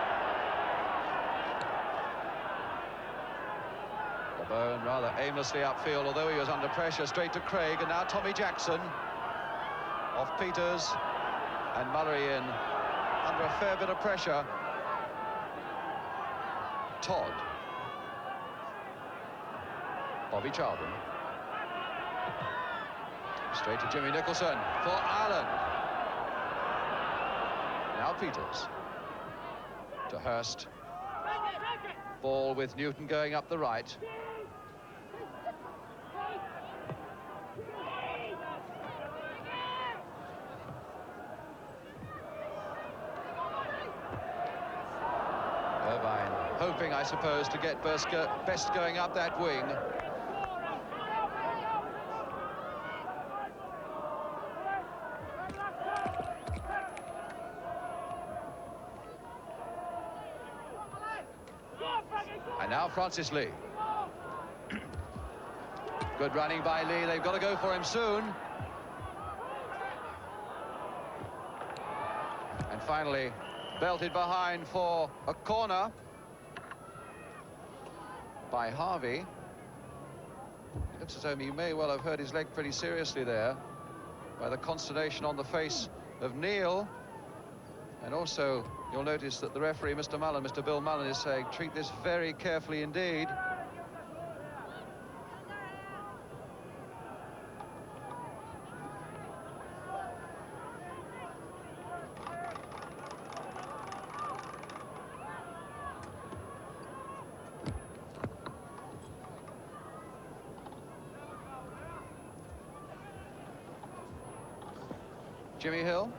Bone rather aimlessly upfield, although he was under pressure, straight to Craig, and now Tommy Jackson off Peters, and Mullery in under a fair bit of pressure. Todd, Bobby Charlton, straight to Jimmy Nicholson for Ireland. Now Peters to Hurst. Ball with Newton going up the right. Irvine hoping, I suppose, to get Best going up that wing. And now Francis Lee. Good running by Lee. They've got to go for him soon. And finally, belted behind for a corner by Harvey. Looks as though he may well have hurt his leg pretty seriously there by the consternation on the face of Neil. And also, you'll notice that the referee, Mr. Bill Mullen, is saying, treat this very carefully indeed. Jimmy Hill.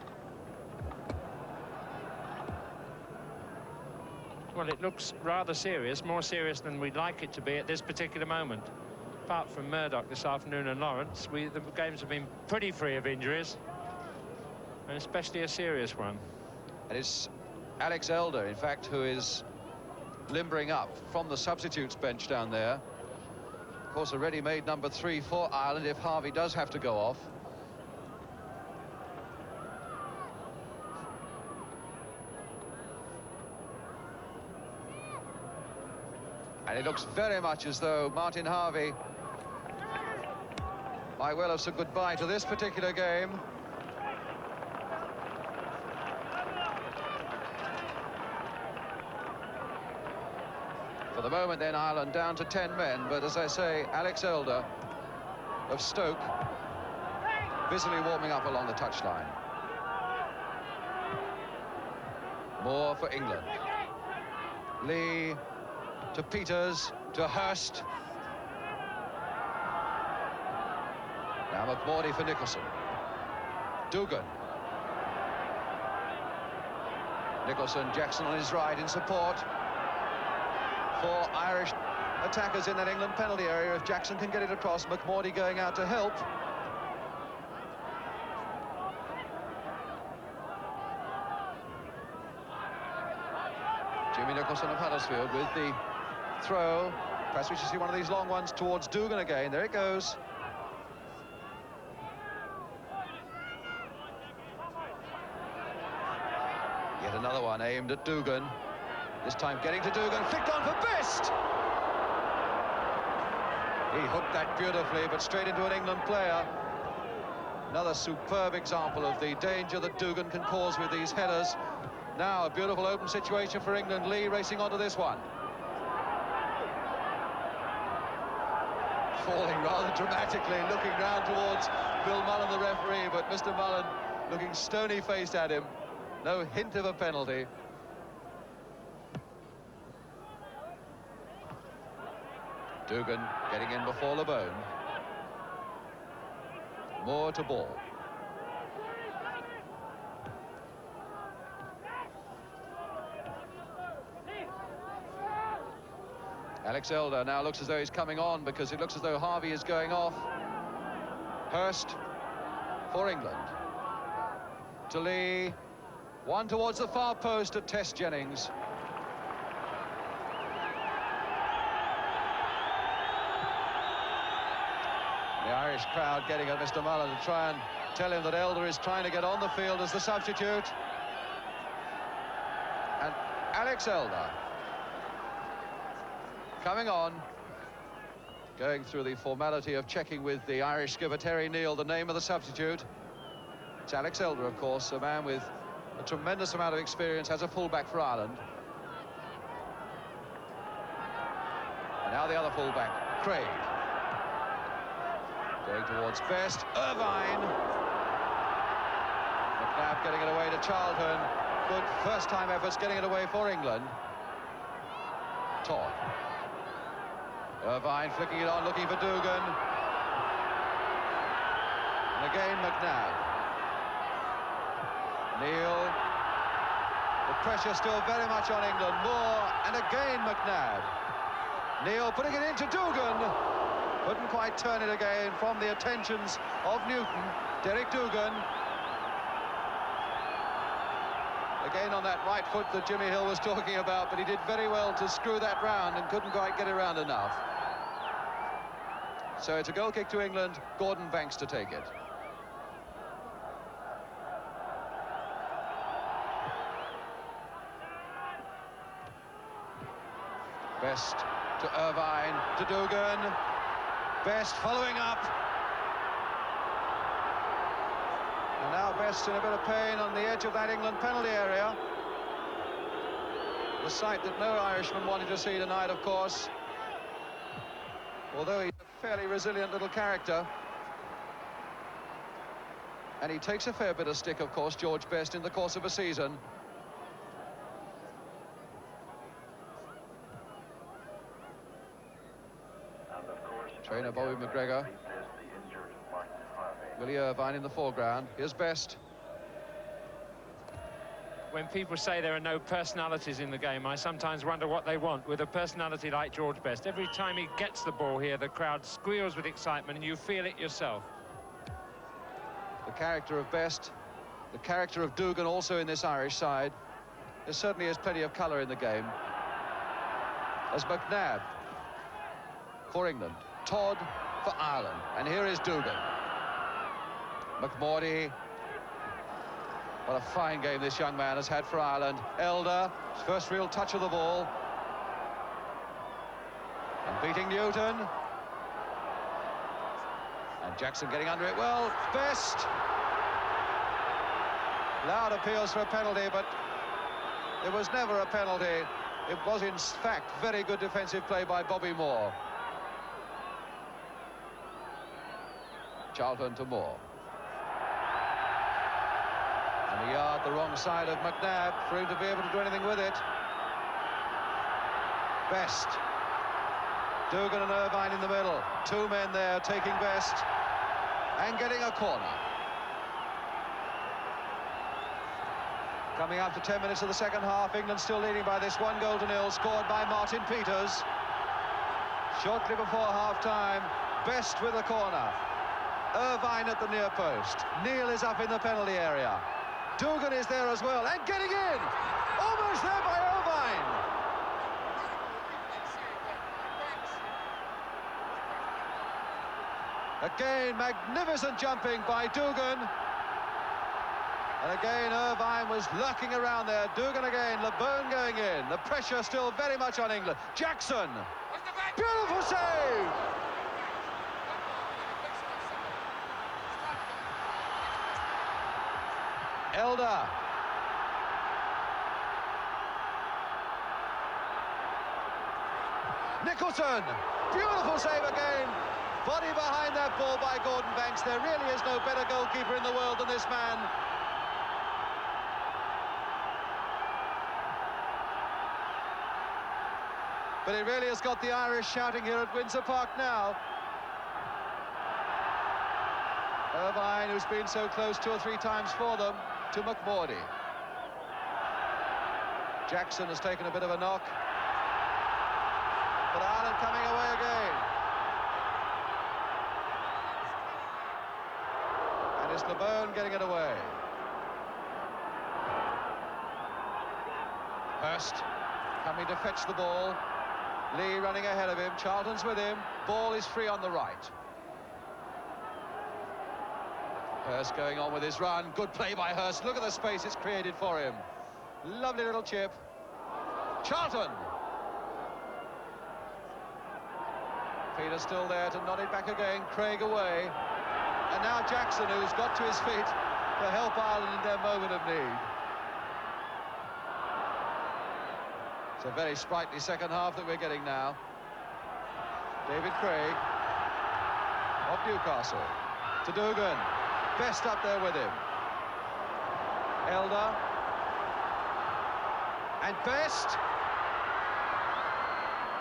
Well, it looks rather serious, more serious than we'd like it to be at this particular moment. apart from Murdoch this afternoon and Lawrence, the games have been pretty free of injuries, and especially a serious one. And it's Alex Elder, in fact, who is limbering up from the substitutes bench down there. Of course, a ready-made number 3 for Ireland if Harvey does have to go off. And it looks very much as though Martin Harvey might well have said goodbye to this particular game. For the moment then, Ireland down to 10 men, but as I say, Alex Elder of Stoke busily warming up along the touchline. More for England. Lee to Peters, to Hurst. Now McMordy for Nicholson. Dugan. Nicholson, Jackson on his right in support. 4 Irish attackers in that England penalty area. If Jackson can get it across, McMordy going out to help. Jimmy Nicholson of Huddersfield with the throw. Perhaps we should see one of these long ones towards Dugan again. There it goes. Yet another one aimed at Dugan. This time getting to Dugan, flicked on for Best! He hooked that beautifully, but straight into an England player. Another superb example of the danger that Dugan can cause with these headers. Now a beautiful open situation for England. Lee racing onto this one. Falling rather dramatically, looking round towards Bill Mullen, the referee, but Mr. Mullen looking stony-faced at him. No hint of a penalty. Dugan getting in before LeBone. Moore to ball. Alex Elder now looks as though he's coming on, because it looks as though Harvey is going off. Hurst for England. To Lee. One towards the far post to Tess Jennings. The Irish crowd getting at Mr. Mullen to try and tell him that Elder is trying to get on the field as the substitute. And Alex Elder coming on, going through the formality of checking with the Irish skipper Terry Neal the name of the substitute. It's Alex Elder, of course, a man with a tremendous amount of experience as a fullback for Ireland. And now the other fullback, Craig. Going towards Best, Irvine. McNabb getting it away to Charlton. Good first-time efforts getting it away for England. Todd. Irvine flicking it on, looking for Dugan. And again McNabb. Neal. The pressure still very much on England. Moore, and again McNabb. Neal putting it into Dugan. Couldn't quite turn it again from the attentions of Newton. Derek Dugan. Again on that right foot that Jimmy Hill was talking about, but he did very well to screw that round and couldn't quite get it round enough. So it's a goal kick to England. Gordon Banks to take it. Best to Irvine, to Dugan. Best following up. And now Best in a bit of pain on the edge of that England penalty area. The sight that no Irishman wanted to see tonight, of course. Although he's a fairly resilient little character. And he takes a fair bit of stick, of course, George Best, in the course of a season. Trainer Bobby McGregor. Willie Irvine in the foreground. Here's Best. when people say there are no personalities in the game, I sometimes wonder what they want with a personality like George Best. Every time he gets the ball here, the crowd squeals with excitement, and you feel it yourself. The character of Best, the character of Dugan also in this Irish side. There certainly is plenty of colour in the game. As McNabb for England, Todd for Ireland, and here is Dugan. McMorty. What a fine game this young man has had for Ireland. Elder, his first real touch of the ball. And beating Newton. And Jackson getting under it well. Best. Loud appeals for a penalty, but it was never a penalty. It was, in fact, very good defensive play by Bobby Moore. Charlton to Moore. And a yard the wrong side of McNabb for him to be able to do anything with it. Best. Dugan and Irvine in the middle. Two men there taking Best and getting a corner. Coming after 10 minutes of the second half, England still leading by this 1-0, scored by Martin Peters. Shortly before half-time, Best with a corner. Irvine at the near post. Neil is up in the penalty area. Dugan is there as well, and getting in! Almost there by Irvine! Again, magnificent jumping by Dugan. And again, Irvine was lurking around there. Dugan again, LeBurn going in. The pressure still very much on England. Jackson! Beautiful save! Elder. Nicholson. Beautiful save again. Body behind that ball by Gordon Banks. There really is no better goalkeeper in the world than this man. But it really has got the Irish shouting here at Windsor Park now. Irvine, who's been so close 2 or 3 times for them, to McMorty. Jackson has taken a bit of a knock. But Ireland coming away again. And it's LeBurn getting it away. Hurst coming to fetch the ball. Lee running ahead of him. Charlton's with him. Ball is free on the right. Hurst going on with his run. Good play by Hurst. Look at the space it's created for him. Lovely little chip. Charlton. Peter still there to nod it back again. Craig away. And now Jackson, who's got to his feet to help Ireland in their moment of need. It's a very sprightly second half that we're getting now. David Craig of Newcastle to Dugan. Best up there with him. Elder. And Best.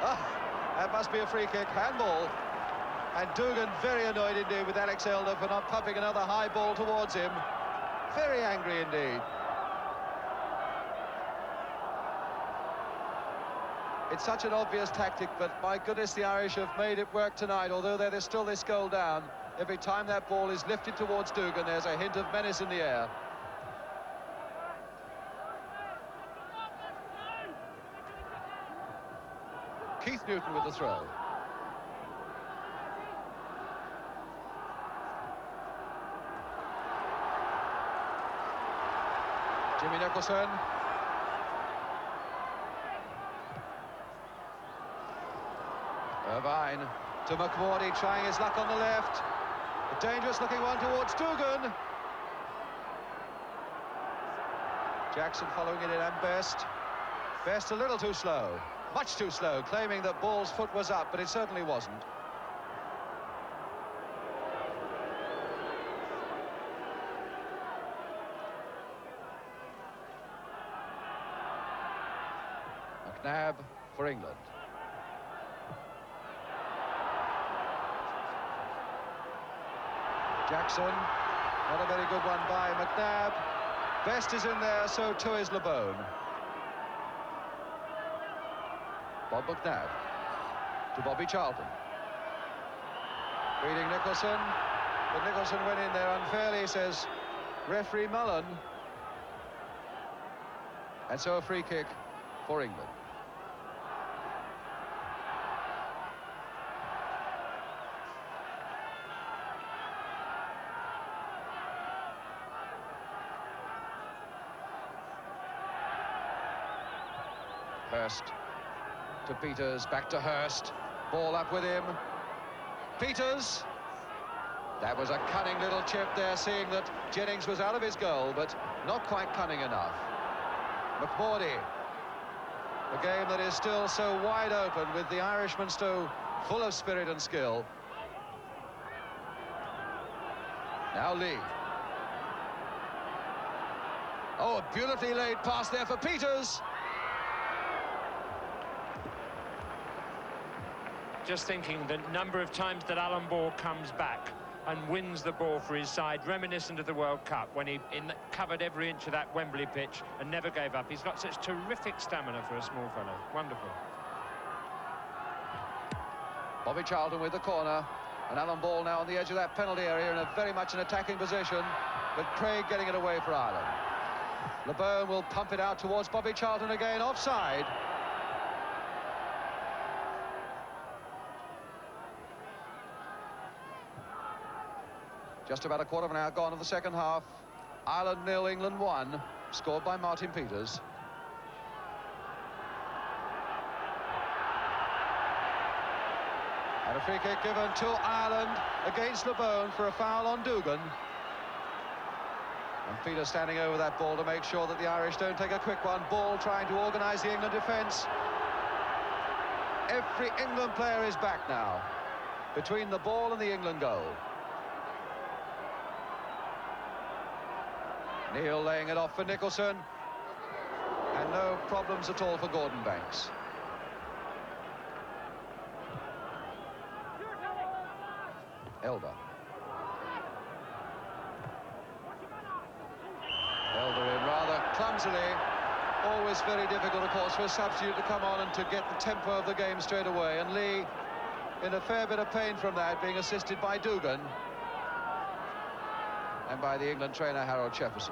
That must be a free kick. Handball. And Dugan very annoyed indeed with Alex Elder for not pumping another high ball towards him. Very angry indeed. It's such an obvious tactic, but my goodness, the Irish have made it work tonight, although there's still this goal down. Every time that ball is lifted towards Dugan, there's a hint of menace in the air. Keith Newton with the throw. Jimmy Nicholson. Irvine to McMorty, trying his luck on the left. A dangerous looking one towards Dugan. Jackson following it in, and Best. Best a little too slow, much too slow, claiming that Ball's foot was up, but it certainly wasn't. McNabb for England. Jackson, not a very good one by McNabb. Best is in there, so too is LeBone. Bob McNabb to Bobby Charlton. Reading Nicholson, but Nicholson went in there unfairly, says referee Mullen. And so a free kick for England. Hurst to Peters, back to Hurst. Ball up with him. Peters. That was a cunning little chip there, seeing that Jennings was out of his goal, but not quite cunning enough. McMordy. A game that is still so wide open, with the Irishman still full of spirit and skill. Now Lee. Oh, a beautifully laid pass there for Peters. Just thinking the number of times that Alan Ball comes back and wins the ball for his side, reminiscent of the World Cup, when he covered every inch of that Wembley pitch and never gave up. He's got such terrific stamina for a small fellow. Wonderful. Bobby Charlton with the corner, and Alan Ball now on the edge of that penalty area in a very much an attacking position, but Craig getting it away for Ireland. LeBone will pump it out towards Bobby Charlton again, offside. Just about a quarter of an hour gone of the second half. Ireland 0, England 1, scored by Martin Peters. And a free kick given to Ireland against LeBone for a foul on Dugan. And Peters standing over that ball to make sure that the Irish don't take a quick one. Ball trying to organise the England defence. Every England player is back now, between the ball and the England goal. Neil laying it off for Nicholson, and no problems at all for Gordon Banks. Elder. Elder in rather clumsily. Always very difficult, of course, for a substitute to come on and to get the tempo of the game straight away. And Lee in a fair bit of pain from that, being assisted by Dugan and by the England trainer Harold Shepperson.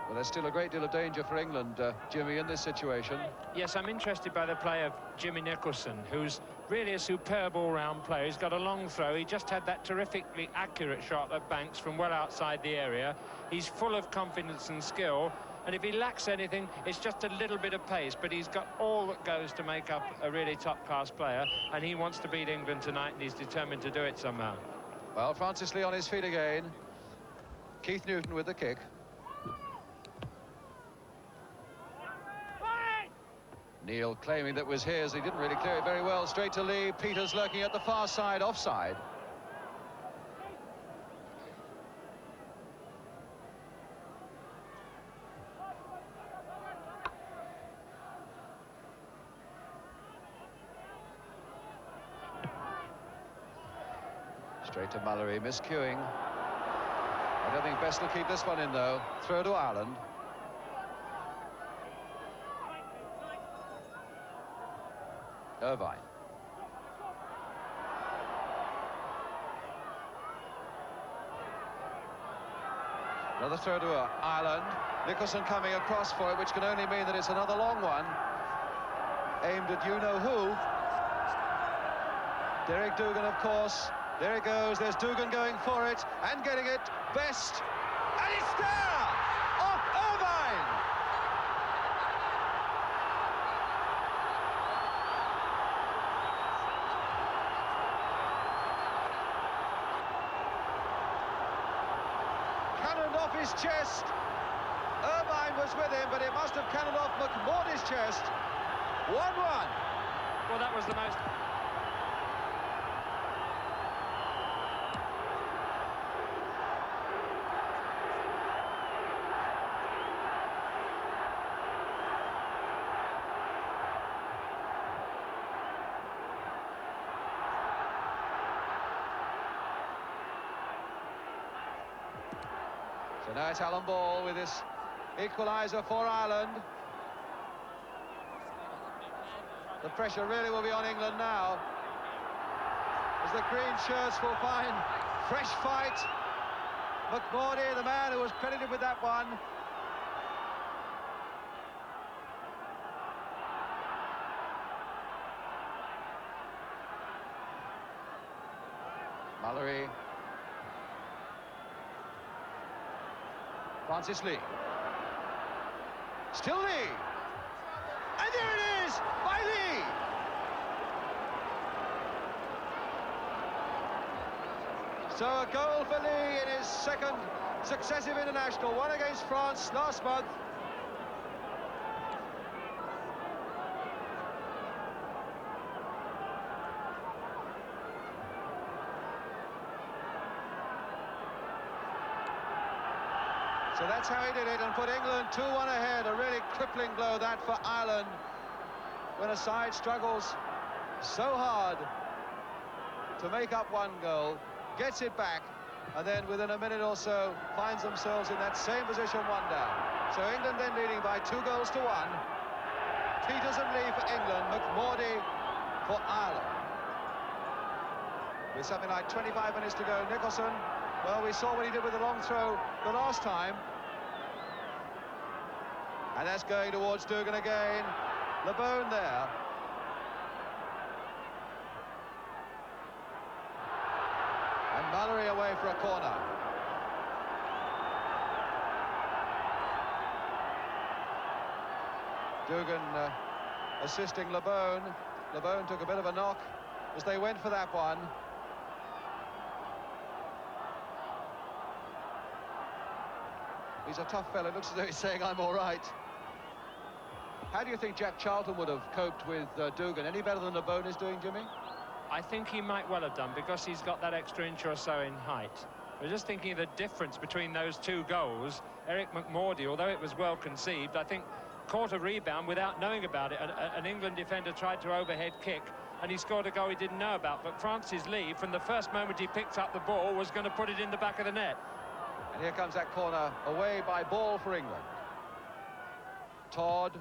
Well, there's still a great deal of danger for England, Jimmy, in this situation. Yes, I'm interested by the play of Jimmy Nicholson, who's really a superb all-round player. He's got a long throw. He just had that terrifically accurate shot at Banks from well outside the area. He's full of confidence and skill, and if he lacks anything, it's just a little bit of pace, but he's got all that goes to make up a really top-class player, and he wants to beat England tonight, and he's determined to do it somehow. Well, Francis Lee on his feet again. Keith Newton with the kick. Neil claiming that was his. He didn't really clear it very well. Straight to Lee. Peters lurking at the far side, offside. Straight to Mallory, miscuing. I don't think Best will keep this one in, though. Throw to Ireland. Irvine. Another throw to Ireland. Nicholson coming across for it, which can only mean that it's another long one, aimed at you-know-who. Derek Dugan, of course. There it goes. There's Dugan going for it and getting it. Best. And it's there! Off Irvine! Cannoned off his chest. Irvine was with him, but it must have cannoned off McMordy's chest. 1-1. Well, that was the most... So now it's Alan Ball with this equaliser for Ireland. The pressure really will be on England now, as the green shirts will find fresh fight. McMordy, the man who was credited with that one. Mallory. Francis Lee. Still Lee. And there it is, by Lee. So a goal for Lee in his second successive international, one against France last month. So that's how he did it, and put England 2-1 ahead. A really crippling blow, that, for Ireland, when a side struggles so hard to make up one goal, gets it back, and then within a minute or so finds themselves in that same position, one down. So England then leading by 2-1. Peters and Lee for England, McMordy for Ireland. With something like 25 minutes to go, Nicholson, well, we saw what he did with the long throw the last time. And that's going towards Dugan again. LeBone there. And Mallory away for a corner. Dugan assisting LeBone. LeBone took a bit of a knock as they went for that one. He's a tough fella. It looks as though he's saying, I'm all right. How do you think Jack Charlton would have coped with Dugan? Any better than LeBone is doing, Jimmy? I think he might well have done, because he's got that extra inch or so in height. We're just thinking of the difference between those two goals. Eric McMordy, although it was well conceived, I think caught a rebound without knowing about it. An England defender tried to overhead kick, and he scored a goal he didn't know about. But Francis Lee, from the first moment he picked up the ball, was going to put it in the back of the net. And here comes that corner away by Ball for England. Todd.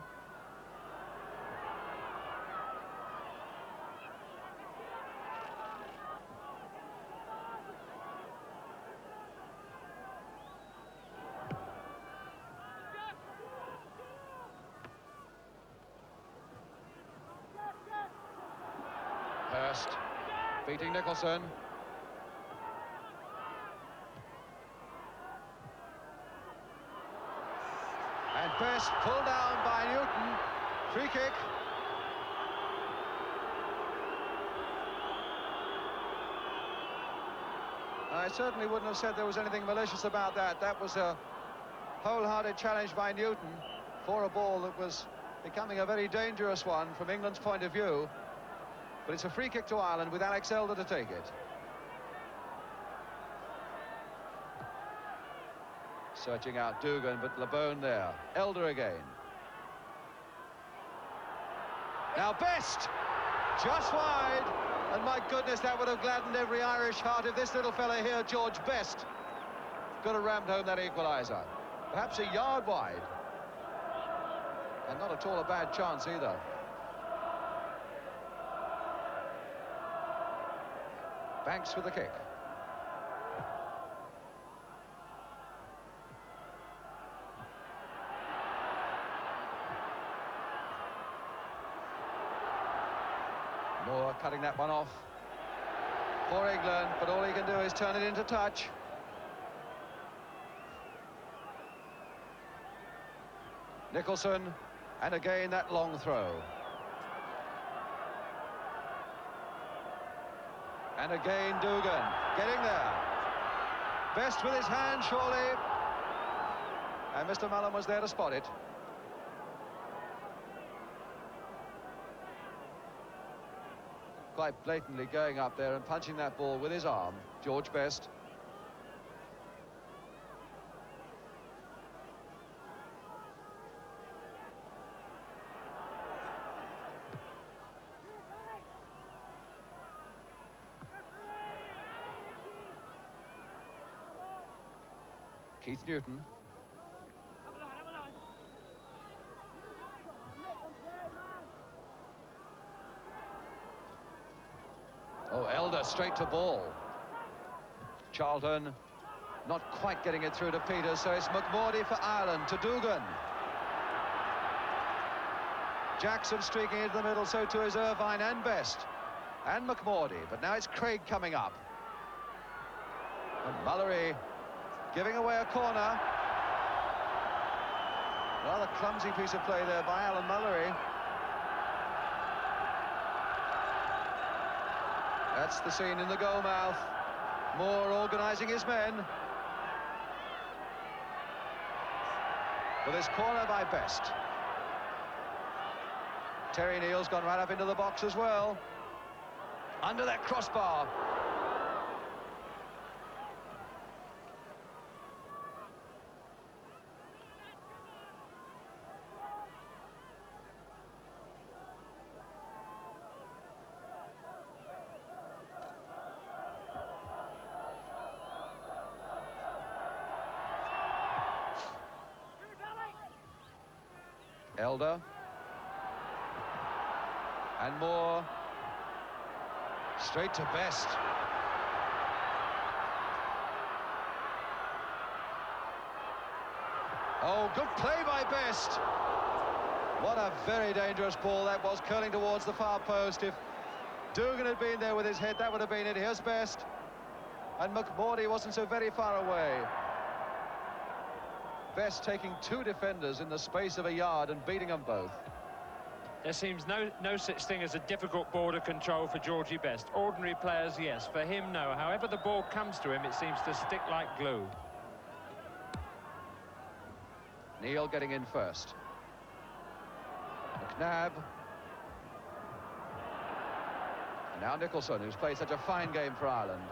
Hurst beating Nicholson. And Best pulled down by Newton. Free kick. I certainly wouldn't have said there was anything malicious about that. That was a wholehearted challenge by Newton for a ball that was becoming a very dangerous one from England's point of view. But it's a free kick to Ireland with Alex Elder to take it. Searching out Dugan, but LeBone there. Elder again. Now Best, just wide. And my goodness, that would have gladdened every Irish heart if this little fella here, George Best, could have rammed home that equaliser. Perhaps a yard wide. And not at all a bad chance either. Banks with the kick. Moore cutting that one off for England, but all he can do is turn it into touch. Nicholson, and again that long throw. And again Dugan getting there. Best with his hand, surely. And Mr. Mullen was there to spot it. Quite blatantly going up there and punching that ball with his arm, George Best. Keith Newton. Oh, Elder straight to ball. Charlton not quite getting it through to Peters, so it's McMordy for Ireland to Dugan. Jackson streaking into the middle, so too is Irvine and Best. And McMordy, but now it's Craig coming up. And Mullery giving away a corner. Rather clumsy piece of play there by Alan Mullery. That's the scene in the goal mouth. Moore organising his men. With this corner by Best. Terry Neal's gone right up into the box as well. Under that crossbar. Elder. And Moore. Straight to Best. Oh, good play by Best. What a very dangerous ball that was, curling towards the far post. If Dugan had been there with his head, that would have been it. Here's Best. And McMordy wasn't so very far away. Best taking two defenders in the space of a yard and beating them both. There seems no such thing as a difficult ball to control for Georgie Best. Ordinary players, yes. For him, no. However the ball comes to him, it seems to stick like glue. Neal getting in first. McNabb. And now Nicholson, who's played such a fine game for Ireland.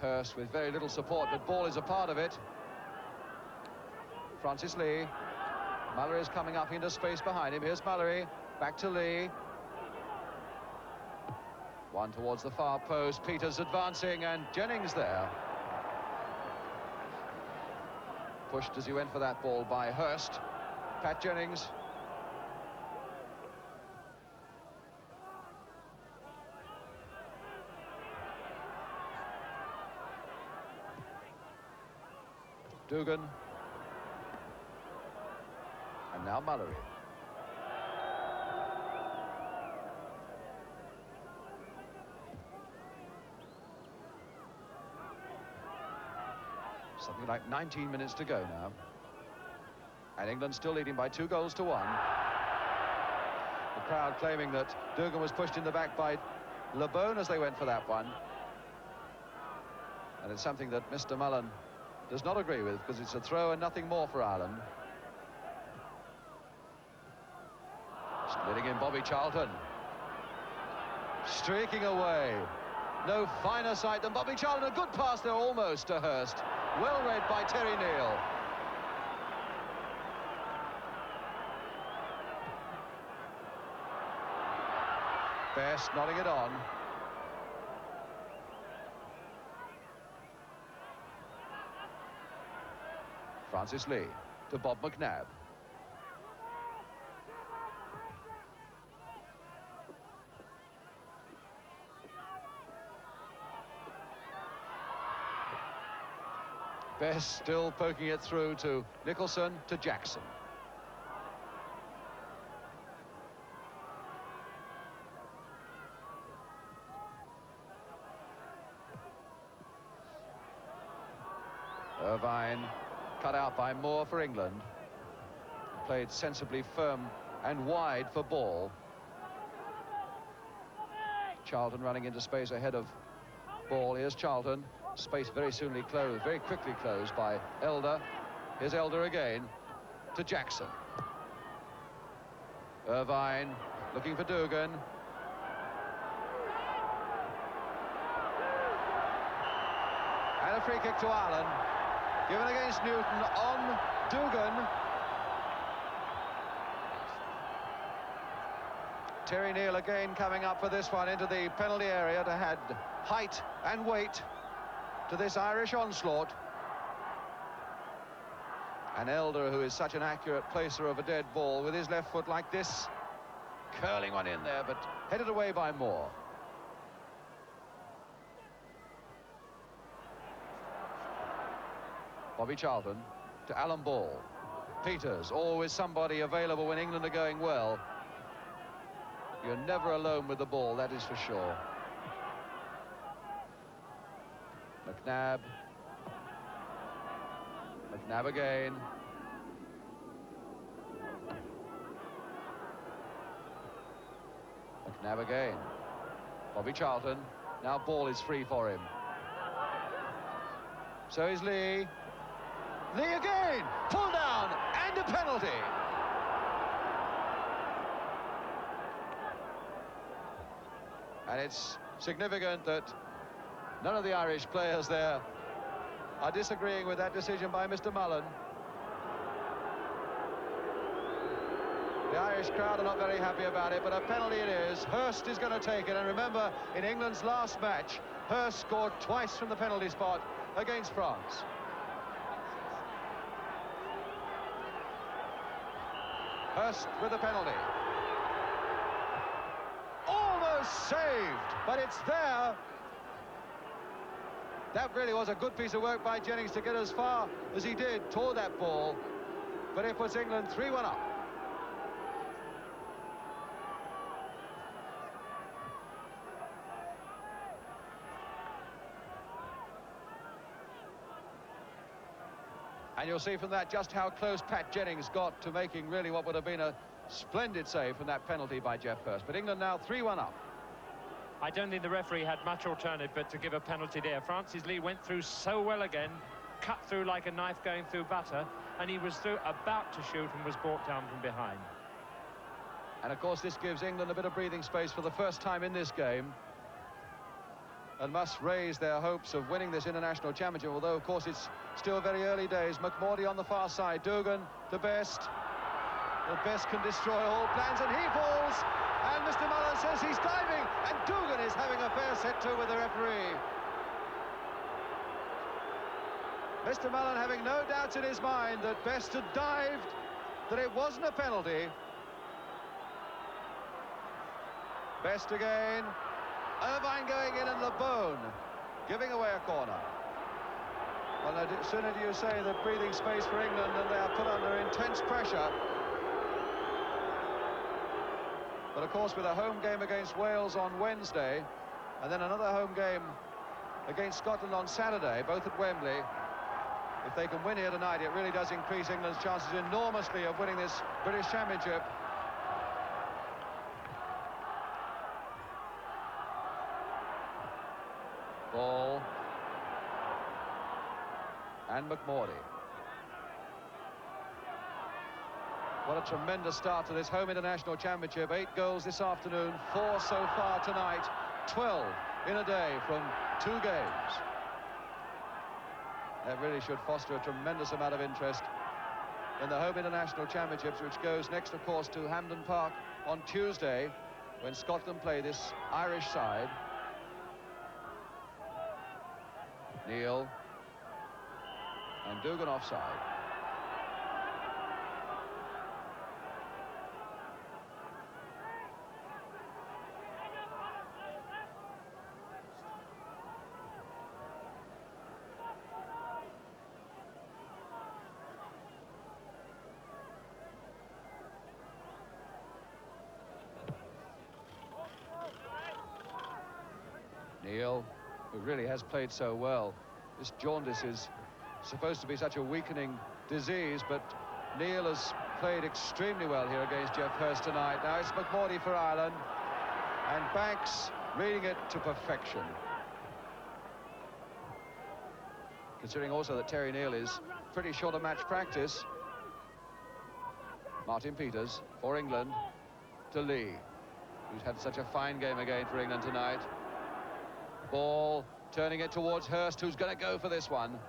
Hurst with very little support, but ball is a part of it. Francis Lee. Mullery is coming up into space behind him. Here's Mullery. Back to Lee. One towards the far post. Peters advancing, and Jennings there. Pushed as he went for that ball by Hurst. Pat Jennings. Dugan. And now Mullery. Something like 19 minutes to go now. And England still leading by 2-1. The crowd claiming that Dugan was pushed in the back by LeBone as they went for that one. And it's something that Mr. Mullen does not agree with, because it's a throw and nothing more for Ireland. Splitting in Bobby Charlton. Streaking away. No finer sight than Bobby Charlton. A good pass there almost to Hurst. Well read by Terry Neal. Best nodding it on. Francis Lee to Bob McNabb. Best still poking it through to Nicholson, to Jackson. Irvine cut out by Moore for England. Played sensibly firm and wide for ball. Charlton running into space ahead of ball. Here's Charlton. Space very quickly closed by Elder. Here's Elder again to Jackson. Irvine looking for Dugan. And a free kick to Ireland. Given against Newton on Dugan. Terry Neal again coming up for this one into the penalty area to add height and weight. to this Irish onslaught. And Elder, who is such an accurate placer of a dead ball, with his left foot like this, curling one in there, but headed away by Moore. Bobby Charlton to Alan Ball. Peters, always somebody available when England are going well. You're never alone with the ball, that is for sure. McNabb. McNabb again. McNabb again. Bobby Charlton. Now Ball is free for him. So is Lee. Lee again. Pull down and a penalty. And it's significant that none of the Irish players there are disagreeing with that decision by Mr. Mullen. The Irish crowd are not very happy about it, but a penalty it is. Hurst is going to take it, and remember, in England's last match, Hurst scored twice from the penalty spot against France. Hurst with the penalty. Almost saved, but it's there. That really was a good piece of work by Jennings to get as far as he did toward that ball, but it puts England 3-1 up. And you'll see from that just how close Pat Jennings got to making really what would have been a splendid save from that penalty by Geoff Hurst. But England now 3-1 up. I don't think the referee had much alternative but to give a penalty there. Francis Lee went through so well again, cut through like a knife going through butter, and he was about to shoot and was brought down from behind. And of course this gives England a bit of breathing space for the first time in this game, and must raise their hopes of winning this international championship, although of course it's still very early days. McMorty on the far side, Dugan to Best. The Best can destroy all plans, and he falls, and Mr. Mullen says he's diving, and Dugan is having a fair set to with the referee. Mr. Mullen having no doubts in his mind that Best had dived, that it wasn't a penalty. Best again. Irvine going in and LeBone giving away a corner. Well, no sooner do you say that breathing space for England and they are put under intense pressure. But of course with a home game against Wales on Wednesday and then another home game against Scotland on Saturday, both at Wembley, if they can win here tonight, it really does increase England's chances enormously of winning this British Championship. Ball and McMorty. What a tremendous start to this home international championship. 8 goals this afternoon, 4 so far tonight, 12 in a day from 2 games. That really should foster a tremendous amount of interest in the home international championships, which goes next of course to Hampden Park on Tuesday when Scotland play this Irish side. Neil and Dugan offside. Neil, who really has played so well. This jaundice is supposed to be such a weakening disease, but Neil has played extremely well here against Geoff Hurst tonight. Now it's McMorty for Ireland, and Banks reading it to perfection. Considering also that Terry Neal is pretty short of match practice. Martin Peters for England to Lee, who's had such a fine game again for England tonight. Ball turning it towards Hurst, who's going to go for this one.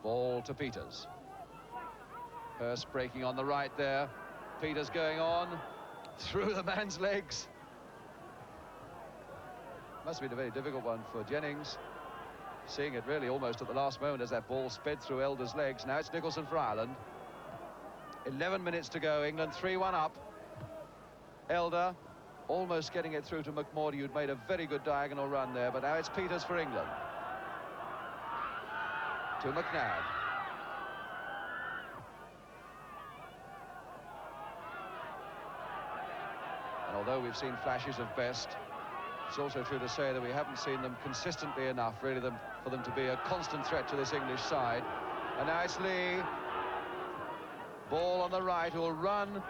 Ball to Peters. Hurst breaking on the right there. Peters going on through the man's legs. Must have been a very difficult one for Jennings. Seeing it really almost at the last moment as that ball sped through Elder's legs. Now it's Nicholson for Ireland. 11 minutes to go. England 3-1 up. Elder almost getting it through to McMordy, who'd made a very good diagonal run there, but now it's Peters for England. To McNabb. And although we've seen flashes of Best, it's also true to say that we haven't seen them consistently enough, really, for them to be a constant threat to this English side. And now it's Lee. Ball on the right, who'll run.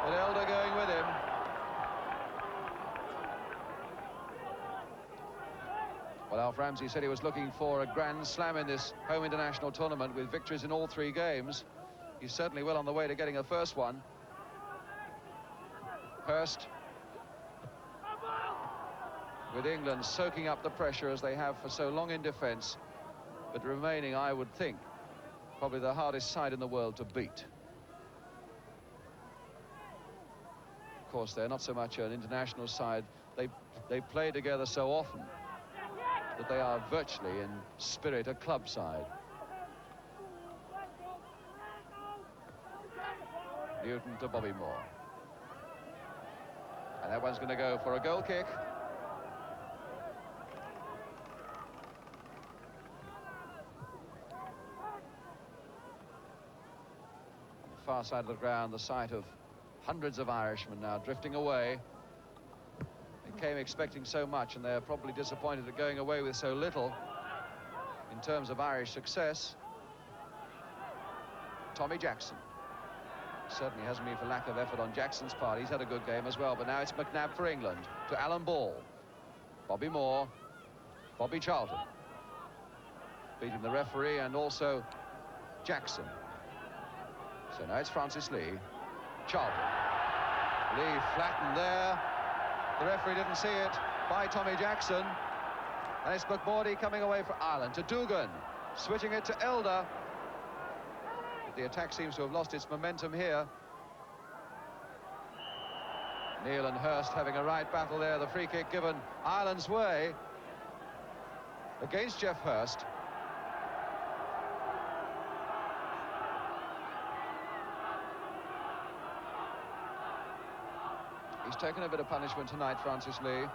But Elder going with him. Well, Alf Ramsey said he was looking for a grand slam in this home international tournament with victories in all 3 games. He's certainly well on the way to getting a first one. Hurst, with England soaking up the pressure as they have for so long in defence, but remaining, I would think, probably the hardest side in the world to beat. Of course, they're not so much an international side. They play together so often that they are virtually in spirit a club side. Newton to Bobby Moore. And that one's going to go for a goal kick. On the far side of the ground, the sight of hundreds of Irishmen now drifting away. They came expecting so much, and they're probably disappointed at going away with so little in terms of Irish success. Tommy Jackson. Certainly hasn't been for lack of effort on Jackson's part. He's had a good game as well, but now it's McNabb for England to Alan Ball. Bobby Moore. Bobby Charlton. Beating the referee and also Jackson. So now it's Francis Lee. Charlton. Lee flattened there. The referee didn't see it by Tommy Jackson. And it's McMordy coming away for Ireland to Dugan. Switching it to Elder. But the attack seems to have lost its momentum here. Neil and Hurst having a right battle there. The free kick given Ireland's way against Geoff Hurst. He's taken a bit of punishment tonight, Francis Lee.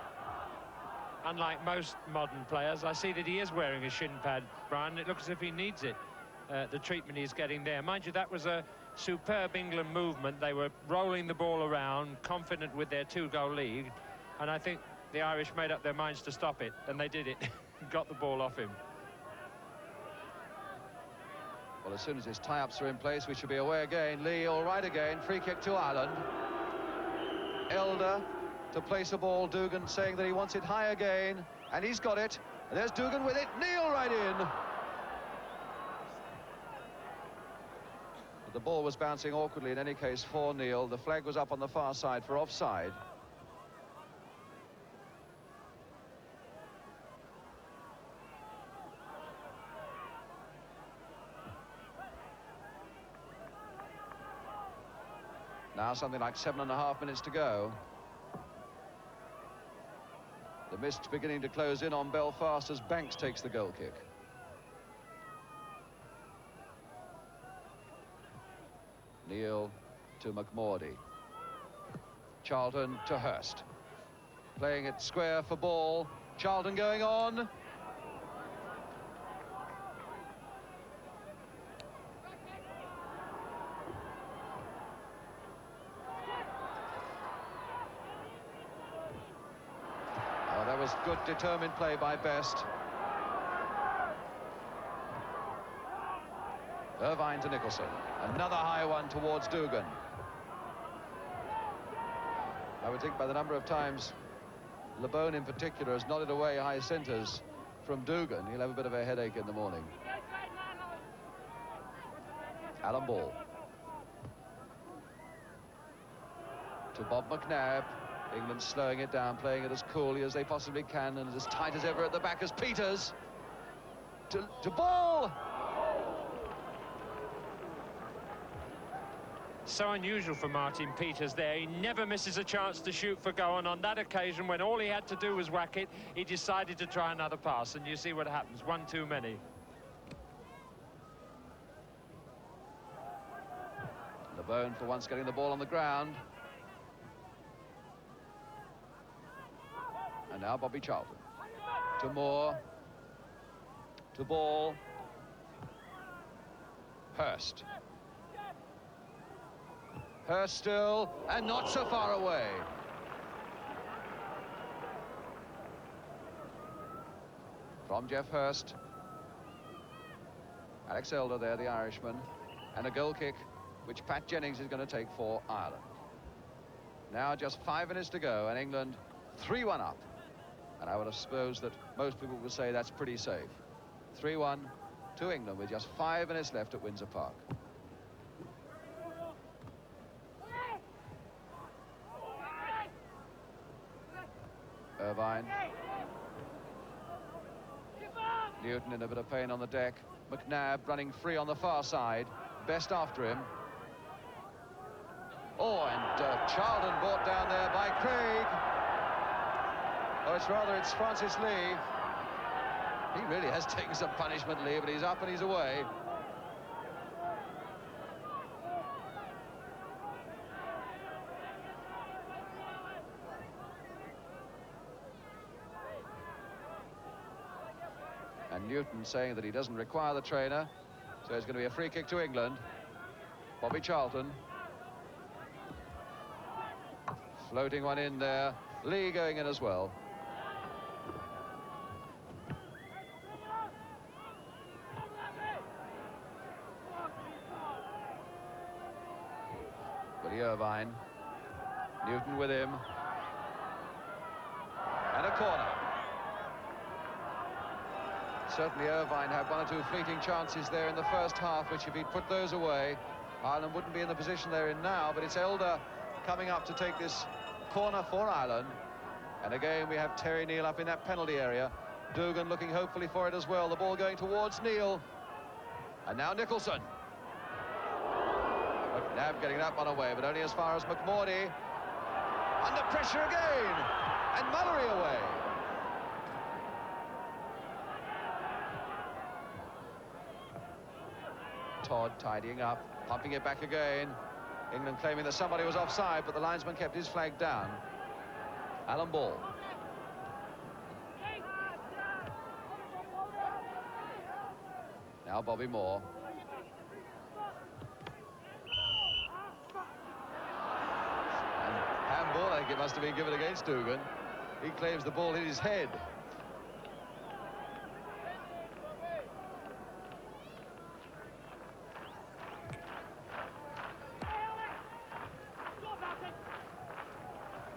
Unlike most modern players, I see that he is wearing a shin pad, Brian. It looks as if he needs it, the treatment he's getting there. Mind you, that was a superb England movement. They were rolling the ball around, confident with their 2-goal lead. And I think the Irish made up their minds to stop it, and they did it. Got the ball off him. Well, as soon as his tie-ups are in place, we should be away again. Lee all right again. Free kick to Ireland. Elder to place a ball. Dugan saying that he wants it high again, and he's got it. And there's Dugan with it. Neil right in. But the ball was bouncing awkwardly in any case for Neil. The flag was up on the far side for offside. Now something like 7.5 minutes to go. The mist beginning to close in on Belfast as Banks takes the goal kick. Neil to McMordy. Charlton to Hurst. Playing it square for ball. Charlton going on. That was good, determined play by Best. Irvine to Nicholson. Another high one towards Dugan. I would think by the number of times LeBone in particular has nodded away high centres from Dugan, he'll have a bit of a headache in the morning. Alan Ball. To Bob McNabb. England slowing it down, playing it as coolly as they possibly can, and as tight as ever at the back as Peters. to Ball. So unusual for Martin Peters there. He never misses a chance to shoot for goal, and on that occasion, when all he had to do was whack it, he decided to try another pass, and you see what happens. One too many. The Bone for once getting the ball on the ground. And now Bobby Charlton. To Moore. To Ball. Hurst. Hurst still, and not so far away. From Jeff Hurst. Alex Elder there, the Irishman. And a goal kick, which Pat Jennings is going to take for Ireland. Now just 5 minutes to go, and England 3-1 up. And I would have supposed that most people would say that's pretty safe. 3-1 to England with just 5 minutes left at Windsor Park. Irvine. Newton in a bit of pain on the deck. McNabb running free on the far side. Best after him. Oh, and Charlton brought down there by Craig. Oh, it's Francis Lee. He really has taken some punishment, Lee, but he's up and he's away. And Newton saying that he doesn't require the trainer, so it's going to be a free kick to England. Bobby Charlton. Floating one in there. Lee going in as well. Willie Irvine. Newton with him. And a corner. Certainly Irvine had 1 or 2 fleeting chances there in the first half, which if he'd put those away, Ireland wouldn't be in the position they're in now. But it's Elder coming up to take this corner for Ireland. And again, we have Terry Neal up in that penalty area. Dugan looking hopefully for it as well. The ball going towards Neal. And now Nicholson. McNabb getting that one away, but only as far as McMordy. Under pressure again. And Mallory away. Todd tidying up, pumping it back again. England claiming that somebody was offside, but the linesman kept his flag down. Alan Ball. Now Bobby Moore. And handball, I think it must have been given against Dugan. He claims the ball hit his head.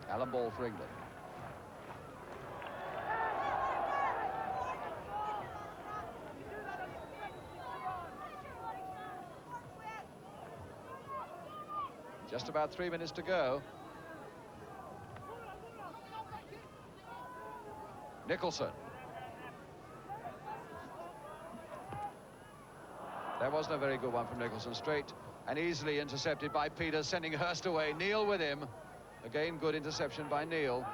Alan Ball for England. Just about 3 minutes to go. Nicholson. That wasn't a very good one from Nicholson. Straight and easily intercepted by Peters, sending Hurst away. Neal with him. Again, good interception by Neal.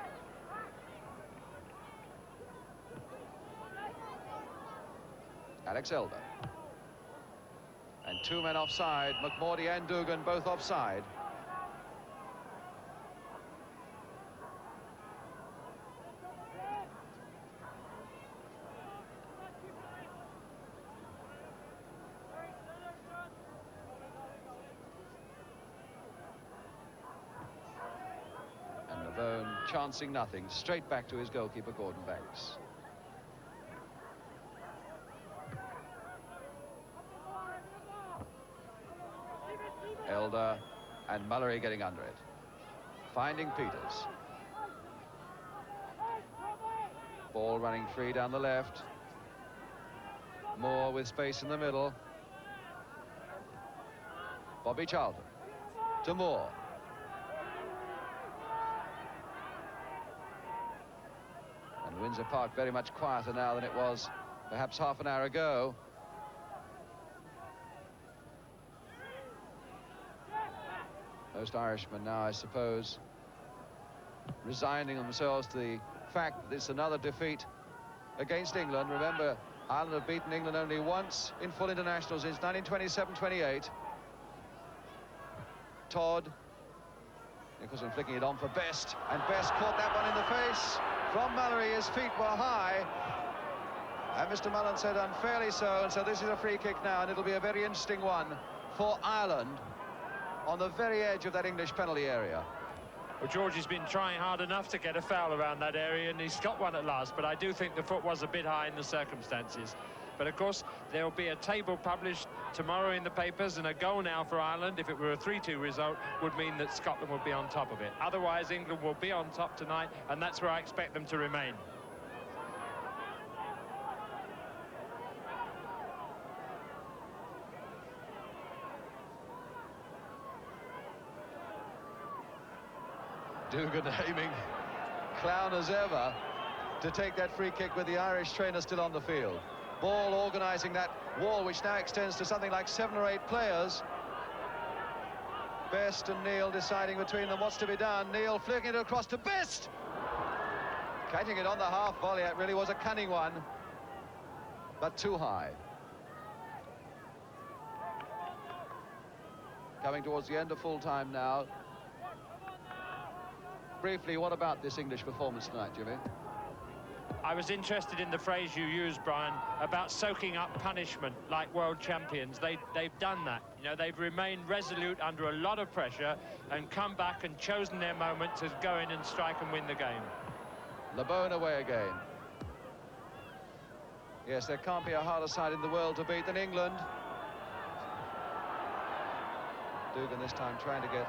Alex Elder. And 2 men offside. McMordy and Dugan both offside. Chancing nothing, straight back to his goalkeeper, Gordon Banks. Elder and Mallory getting under it. Finding Peters. Ball running free down the left. Moore with space in the middle. Bobby Charlton. To Moore. Windsor Park very much quieter now than it was perhaps half an hour ago. Most Irishmen now, I suppose, resigning themselves to the fact that it's another defeat against England. Remember, Ireland have beaten England only once in full internationals since 1927-28. Todd, Nicholson flicking it on for Best, and Best caught that one in the face from Mallory. His feet were high, and Mr. Mullen said unfairly so, and so this is a free kick now, and it'll be a very interesting one for Ireland on the very edge of that English penalty area. Well, George has been trying hard enough to get a foul around that area, and he's got one at last, but I do think the foot was a bit high in the circumstances. But of course, there will be a table published tomorrow in the papers, and a goal now for Ireland, if it were a 3-2 result, would mean that Scotland would be on top of it. Otherwise, England will be on top tonight, and that's where I expect them to remain. Dugan aiming, clown as ever, to take that free kick with the Irish trainer still on the field. Ball organising that wall, which now extends to something like 7 or 8 players. Best and Neil deciding between them what's to be done. Neil flicking it across to Best. Catching it on the half volley, it really was a cunning one, but too high. Coming towards the end of full time now. Briefly, what about this English performance tonight, Jimmy? I was interested in the phrase you used, Brian, about soaking up punishment like world champions. They've done that. You know, they've remained resolute under a lot of pressure and come back and chosen their moment to go in and strike and win the game. LeBone away again. Yes, there can't be a harder side in the world to beat than England. Dugan this time trying to get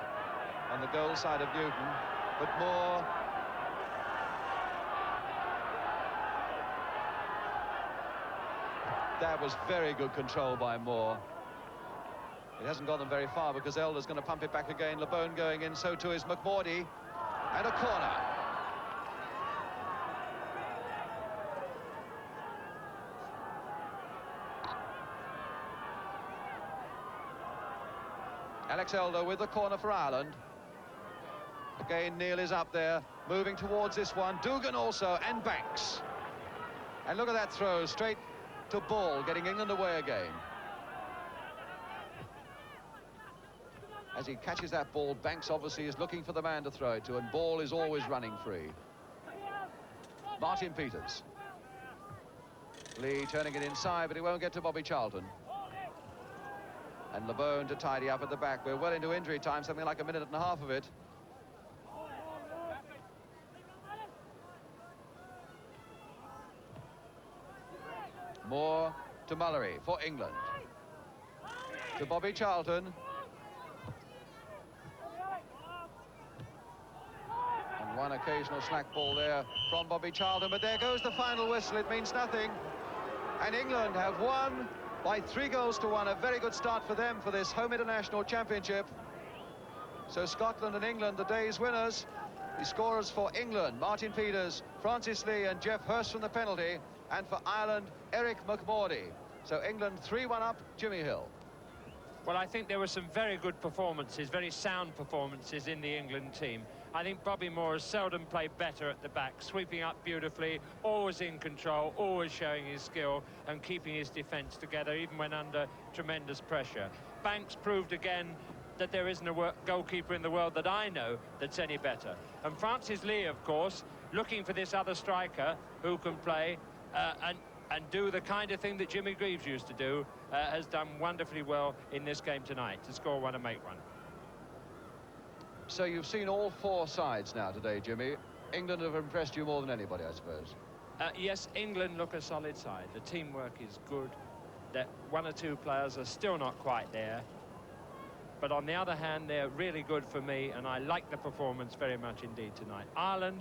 on the goal side of Newton. But Moore, that was very good control by Moore. It hasn't gone them very far because Elder's going to pump it back again. LeBone going in, so too is McMordy, and a corner. Alex Elder with the corner for Ireland. Again, Neil is up there, moving towards this one. Dugan also, and Banks. And look at that throw, straight to Ball, getting England away again. As he catches that ball, Banks obviously is looking for the man to throw it to, and Ball is always running free. Martin Peters. Lee turning it inside, but he won't get to Bobby Charlton. And LeBone to tidy up at the back. We're well into injury time, something like a minute and a half of it. Moore to Mullery for England. To Bobby Charlton. And one occasional slack ball there from Bobby Charlton, but there goes the final whistle. It means nothing. And England have won by 3-1. A very good start for them for this home international championship. So Scotland and England, the day's winners. The scorers for England, Martin Peters, Francis Lee and Jeff Hurst from the penalty. And for Ireland, Eric McMordy. So England 3-1 up, Jimmy Hill. Well, I think there were some very good performances, very sound performances in the England team. I think Bobby Moore has seldom played better at the back, sweeping up beautifully, always in control, always showing his skill and keeping his defence together, even when under tremendous pressure. Banks proved again that there isn't a goalkeeper in the world that I know that's any better. And Francis Lee, of course, looking for this other striker who can play and do the kind of thing that Jimmy Greaves used to do, has done wonderfully well in this game tonight, to score one and make one. So you've seen all 4 sides now today, Jimmy. England have impressed you more than anybody, I suppose. Yes, England look a solid side. The teamwork is good. That 1 or 2 players are still not quite there. But on the other hand, they're really good for me, and I like the performance very much indeed tonight. Ireland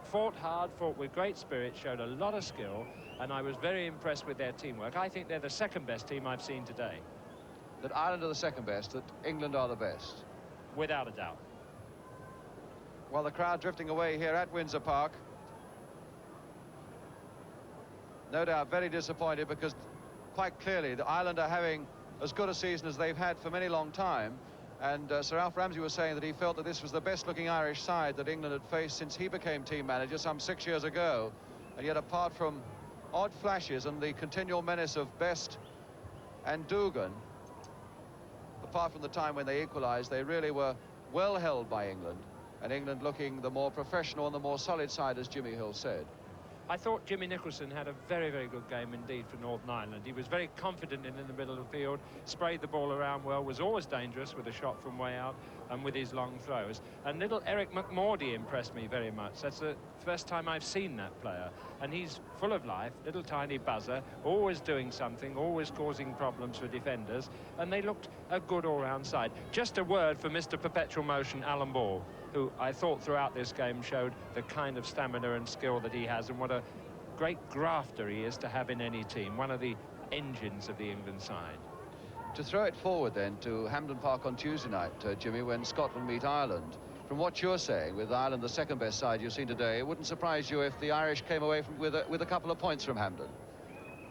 fought hard, fought with great spirit, showed a lot of skill, and I was very impressed with their teamwork. I think they're the second best team I've seen today. That Ireland are the second best, that England are the best? Without a doubt. Well, the crowd drifting away here at Windsor Park. no doubt very disappointed, because quite clearly the Ireland are having as good a season as they've had for many long time. And Sir Alf Ramsey was saying that he felt that this was the best-looking Irish side that England had faced since he became team manager some 6 years ago. And yet, apart from odd flashes and the continual menace of Best and Dugan, apart from the time when they equalised, they really were well held by England. And England looking the more professional and the more solid side, as Jimmy Hill said. I thought Jimmy Nicholson had a very, very good game indeed for Northern Ireland. He was very confident in the middle of the field, sprayed the ball around well, was always dangerous with a shot from way out and with his long throws. And little Eric McMordy impressed me very much. That's the first time I've seen that player. And he's full of life, little tiny buzzer, always doing something, always causing problems for defenders. And they looked a good all-round side. Just a word for Mr. Perpetual Motion, Alan Ball, who I thought throughout this game showed the kind of stamina and skill that he has, and what a great grafter he is to have in any team, one of the engines of the England side. To throw it forward then to Hampden Park on Tuesday night, Jimmy, when Scotland meet Ireland, from what you're saying, with Ireland the second best side you've seen today, it wouldn't surprise you if the Irish came away with a couple of points from Hampden.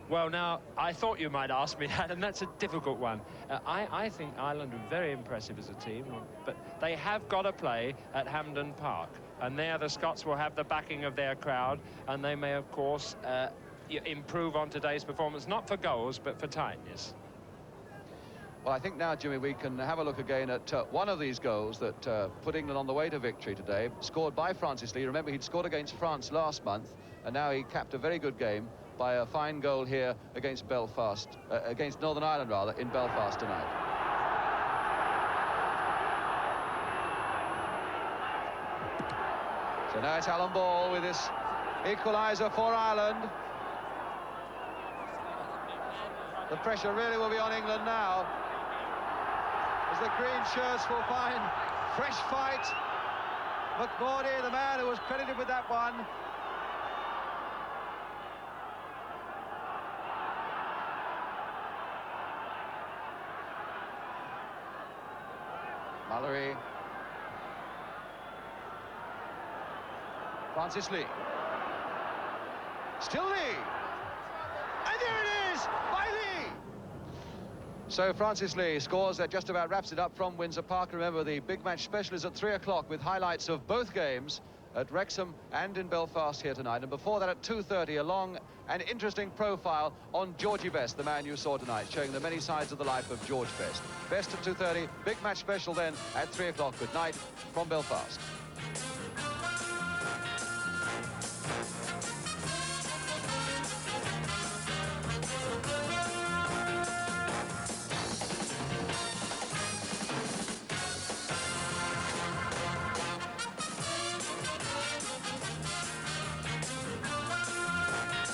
Well, now, I thought you might ask me that, and that's a difficult one. I think Ireland are very impressive as a team, but they have got to play at Hampden Park, and there the Scots will have the backing of their crowd, and they may, of course, improve on today's performance, not for goals, but for tightness. Well, I think now, Jimmy, we can have a look again at one of these goals that put England on the way to victory today, scored by Francis Lee. Remember, he'd scored against France last month, and now he capped a very good game by a fine goal here against Belfast, against Northern Ireland, rather, in Belfast tonight. So now it's Alan Ball with this equaliser for Ireland. The pressure really will be on England now, as the green shirts will find fresh fight. McMordy, the man who was credited with that one. Mallory. Francis Lee. Still Lee. And there it is, by Lee. So Francis Lee scores, that just about wraps it up from Windsor Park. Remember, the big match special is at 3 o'clock with highlights of both games at Wrexham and in Belfast here tonight. And before that at 2:30, a long and interesting profile on Georgie Best, the man you saw tonight, showing the many sides of the life of George Best. Best at 2:30, big match special then at 3 o'clock. Good night from Belfast.